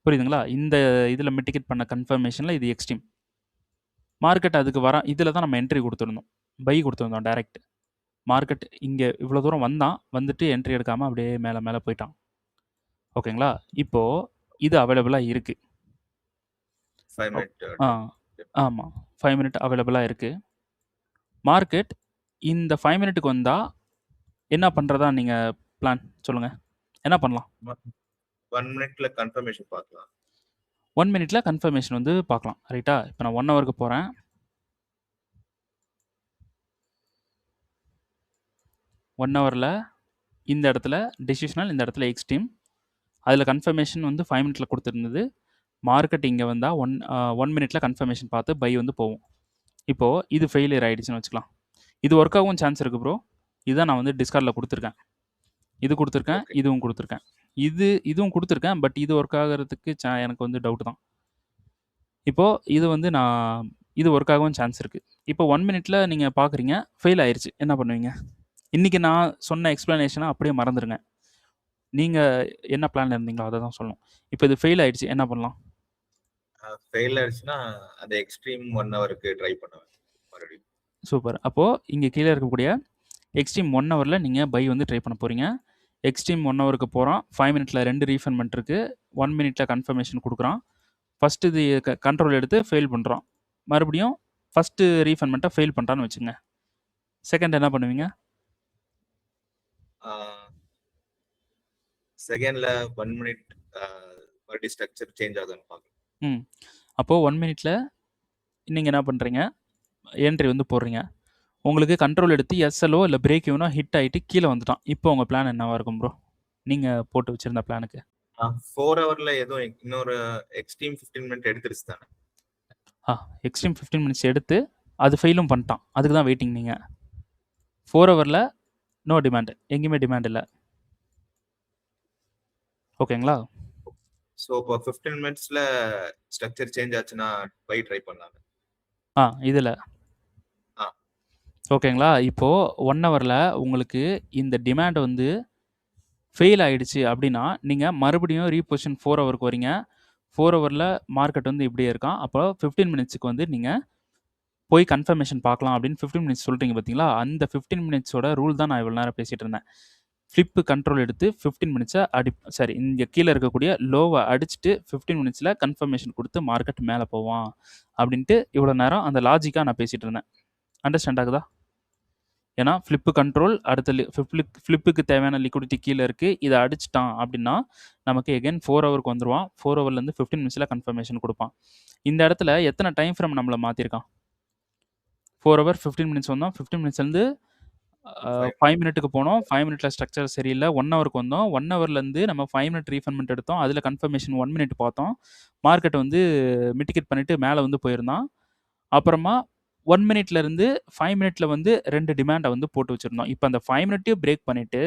புரியுதுங்களா? இந்த இதில் மிட்டிகேட் பண்ண கன்ஃபர்மேஷனில் இது எக்ஸ்ட்ரீம். மார்க்கெட் அதுக்கு வர இதில் தான் நம்ம என்ட்ரி கொடுத்துருந்தோம், பை கொடுத்துருந்தோம் டைரக்ட். மார்க்கெட் இங்கே இவ்வளோ தூரம் வந்துட்டு என்ட்ரி எடுக்காமல் அப்படியே மேலே போயிட்டான், ஓகேங்களா? இப்போது இது அவைலபிளாக இருக்குது. 5 மினிட் ஆமாம், 5 மினிட் அவைலபிளாக இருக்குது. மார்க்கெட் இந்த 5 மினிட்டுக்கு வந்தால் என்ன பண்ணுறதா நீங்கள் பிளான் சொல்லுங்கள், என்ன பண்ணலாம்? 1 மினிட்ல கன்ஃபர்மேஷன் பார்க்கலாம். 1 மினிட்ல கன்ஃபர்மேஷன் வந்து பார்க்கலாம், ரைட்டா? இப்போ நான் 1 ஹவருக்கு போகிறேன். 1 ஹவரில் இந்த இடத்துல டெசிஷனல், இந்த இடத்துல எக்ஸ்ட்ரீம். அதில் கன்ஃபர்மேஷன் வந்து 5 மினிட்ல கொடுத்துருந்தது. மார்க்கெட் இங்கே வந்தால் 1 மினிட்ல கன்ஃபர்மேஷன் பார்த்து பை வந்து போகும். இப்போது இது ஃபெயிலியர் ஆகிடுச்சுன்னு வச்சுக்கலாம். இது ஒர்க் ஆகவும் சான்ஸ் இருக்குது ப்ரோ. இதுதான் நான் வந்து டிஸ்கார்டில் கொடுத்துருக்கேன். இது கொடுத்துருக்கேன், Okay. இதுவும் கொடுத்துருக்கேன். இதுவும் கொடுத்துருக்கேன், பட் இது ஒர்க் ஆகிறதுக்கு எனக்கு வந்து டவுட் தான். இப்போது இது வந்து இது ஒர்க் ஆகவும் சான்ஸ் இருக்குது. இப்போ 1 மினிட்ல நீங்கள் பார்க்குறீங்க, ஃபெயில் ஆயிடுச்சு, என்ன பண்ணுவீங்க? இன்றைக்கி நான் சொன்ன எக்ஸ்ப்ளனேஷனை அப்படியே மறந்துடுங்க. நீங்கள் என்ன பிளான் இருந்தீங்களோ அதை தான் சொல்லணும். இப்போ இது ஃபெயில் ஆயிடுச்சு, என்ன பண்ணலாம்? ஃபெயில் ஆயிடுச்சுன்னா அந்த எக்ஸ்ட்ரீம் 1 ஹவருக்கு ட்ரை பண்ணுவேன் மறுபடியும். சூப்பர். அப்போது இங்கே கீழே இருக்கக்கூடிய எக்ஸ்ட்ரீம் 1 ஹவரில் நீங்கள் பை வந்து ட்ரை பண்ண போகிறீங்க. எக்ஸ்ட்ரீம் 1 ஹவருக்கு போகிறோம். 5 மினிட்ல 2 ரீஃபண்ட்மெண்ட் இருக்குது. 1 மினிட்ல கன்ஃபர்மேஷன் கொடுக்குறான். ஃபஸ்ட்டு இது கண்ட்ரோல் எடுத்து ஃபெயில் பண்ணுறோம். மறுபடியும் ஃபஸ்ட்டு ரீஃபண்ட்மெண்ட்டை ஃபெயில் பண்ணுறான்னு வச்சுங்க. செகண்ட் என்ன பண்ணுவீங்க? செகண்ட்ல 1 மினிட் மறுபடியும் ஸ்ட்ரக்சர் சேஞ்ச் ஆகுதுன்னு பார்க்கலாம். அப்போது 1 மினிட்ல நீங்கள் என்ன பண்ணுறீங்க, என்ட்ரி வந்து போடுறீங்க. உங்களுக்கு கண்ட்ரோல் எடுத்து எஸ்எல்ஓ இல்லை பிரேக் ஈவனோ ஹிட் ஆகிட்டு கீழே வந்துட்டான். இப்போ உங்கள் பிளான் என்னவாக இருக்கும் ப்ரோ, நீங்கள் போட்டு வச்சுருந்த பிளானுக்கு? 4 ஹவர்ல எதுவும் இன்னொரு எக்ஸ்ட்ரீம் 15 மினிட் எடுத்துருச்சு தானே? எக்ஸ்ட்ரீம் 15 மினிட்ஸ் எடுத்து அது ஃபெயிலும் பண்ணிட்டான். அதுக்கு தான் வெயிட்டிங் நீங்கள். 4 ஹவரில் நோ டிமாண்ட், எங்கேயுமே டிமாண்ட் இல்லை, ஓகேங்களா? ஸோ இப்போ 15 மினிட்ஸ்ல ஸ்ட்ரக்சர் சேஞ்ச் ஆச்சுன்னா பை ட்ரை பண்ணலாம். இதில் ஓகேங்களா? இப்போது 1 ஹவரில் உங்களுக்கு இந்த டிமாண்ட் வந்து ஃபெயில் ஆகிடுச்சு அப்படின்னா நீங்கள் மறுபடியும் ரீபொசிஷன் 4 ஹவருக்கு வரீங்க. 4 ஹவரில் மார்க்கெட் வந்து இப்படியே இருக்கான். அப்போ 15 மினிட்ஸுக்கு வந்து நீங்கள் போய் கன்ஃபர்மேஷன் பார்க்கலாம் அப்படின்னு 15 மினிட்ஸ் சொல்கிறீங்க பார்த்தீங்களா? அந்த 15 மினிட்ஸோட ரூல் தான் நான் இவ்வளோ நேரம் பேசிகிட்டு இருந்தேன். ஃப்ளிப்பு கண்ட்ரோல் எடுத்து 15 மினிட்ஸை இங்கே கீழே இருக்கக்கூடிய லோவை அடிச்சுட்டு 15 மினிட்ஸில் கன்ஃபர்மேஷன் கொடுத்து மார்க்கெட் மேலே போவான் அப்படின்ட்டு இவ்வளோ நேரம் அந்த லாஜிக்காக நான் பேசிகிட்டு இருந்தேன். அண்டர்ஸ்டாண்ட் ஆகுதா? ஏன்னா ஃப்ளிப்பு கண்ட்ரோல் அடுத்த ஃப்ளிப்புக்கு தேவையான லிக்விடிட்டி கீழே இருக்குது. இதை அடிச்சிட்டான் அப்படின்னா நமக்கு எகைன் 4 ஹவருக்கு வந்துடுவான். 4 ஹவர்லேருந்து 15 மினிட்ஸில் கன்ஃபர்மேஷன் கொடுப்பான். இந்த இடத்துல எத்தனை டைம் ஃப்ரேம் நம்மளை மாற்றிருக்கான்? 4 ஹவர் 15 மினிட்ஸ் வந்தோம். 15 மினிட்ஸ்லேருந்து 5 மினிட்டுக்கு போனோம். 5 மினிட்ல ஸ்ட்ரக்சர் சரியில்லை. 1 ஹவருக்கு வந்தோம். 1 ஹவர்லேருந்து நம்ம 5 மினிட் ரீஃபண்ட்மெண்ட் எடுத்தோம். அதில் கன்ஃபர்மேஷன் 1 மினிட் பார்த்தோம். மார்க்கெட் வந்து மிட்டிகேட் பண்ணிவிட்டு மேலே வந்து போயிருந்தான். அப்புறமா 1 மினிட்லேருந்து 5 மினிட்ல வந்து 2 டிமாண்டை வந்து போட்டு வச்சுருந்தோம். இப்போ அந்த 5 மினிட்டையும் பிரேக் பண்ணிவிட்டு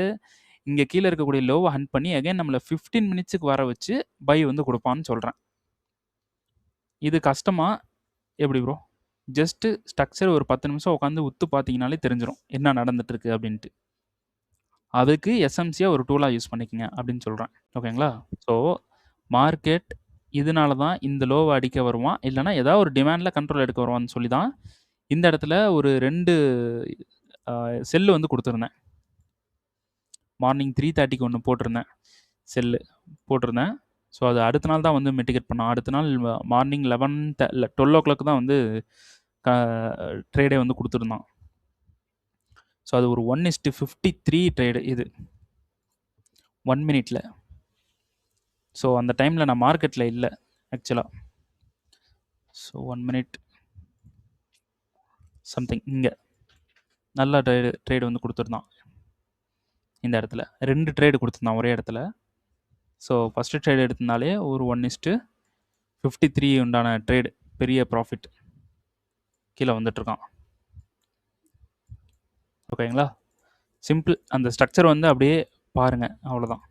இங்கே கீழே இருக்கக்கூடிய லோவை ஹண்ட் பண்ணி அகைன் நம்மளை 15 மினிட்ஸுக்கு வர வச்சு பை வந்து கொடுப்பான்னு சொல்கிறேன். இது கஷ்டமா எப்படி ப்ரோ? ஜஸ்ட்டு ஸ்ட்ரக்சர் ஒரு 10 நிமிஷம் உட்காந்து உத்து பார்த்தீங்கனாலே தெரிஞ்சிடும் என்ன நடந்துட்டுருக்கு அப்படின்ட்டு. அதுக்கு எஸ்எம்சியாக ஒரு டூலாக யூஸ் பண்ணிக்கங்க அப்படின்னு சொல்கிறேன், ஓகேங்களா? ஸோ மார்க்கெட் இதனால தான் இந்த லோவை அடிக்க வருவான், இல்லைனா ஏதாவது ஒரு டிமாண்டில் கண்ட்ரோல் எடுக்க வருவான்னு சொல்லி தான் இந்த இடத்துல ஒரு 2 செல்லு வந்து கொடுத்துருந்தேன். மார்னிங் 3:30க்கு ஒன்று போட்டிருந்தேன், செல்லு போட்டிருந்தேன். ஸோ அது அடுத்த நாள் தான் வந்து மிட்டிகேட் பண்ணான். அடுத்த நாள் மார்னிங் 12 தான் வந்து ட்ரேடே வந்து கொடுத்துருந்தான். ஸோ அது ஒரு 1:53 ட்ரேடு இது 1 மினிட்ல. ஸோ அந்த டைமில் நான் மார்க்கெட்டில் இல்லை ஆக்சுவலாக. ஸோ 1 மினிட் சம்திங் இங்கே நல்ல ட்ரேடு வந்து கொடுத்துருந்தான். இந்த இடத்துல 2 ட்ரேடு கொடுத்துருந்தான் ஒரே இடத்துல. ஸோ ஃபஸ்ட்டு ட்ரேடு எடுத்திருந்தாலே ஒரு 1:53 உண்டான ட்ரேடு, பெரிய ப்ராஃபிட் கீழே வந்துட்டுருக்கான். ஓகேங்களா? சிம்பிள். அந்த ஸ்ட்ரக்சர் வந்து அப்படியே பாருங்கள், அவ்வளோதான்.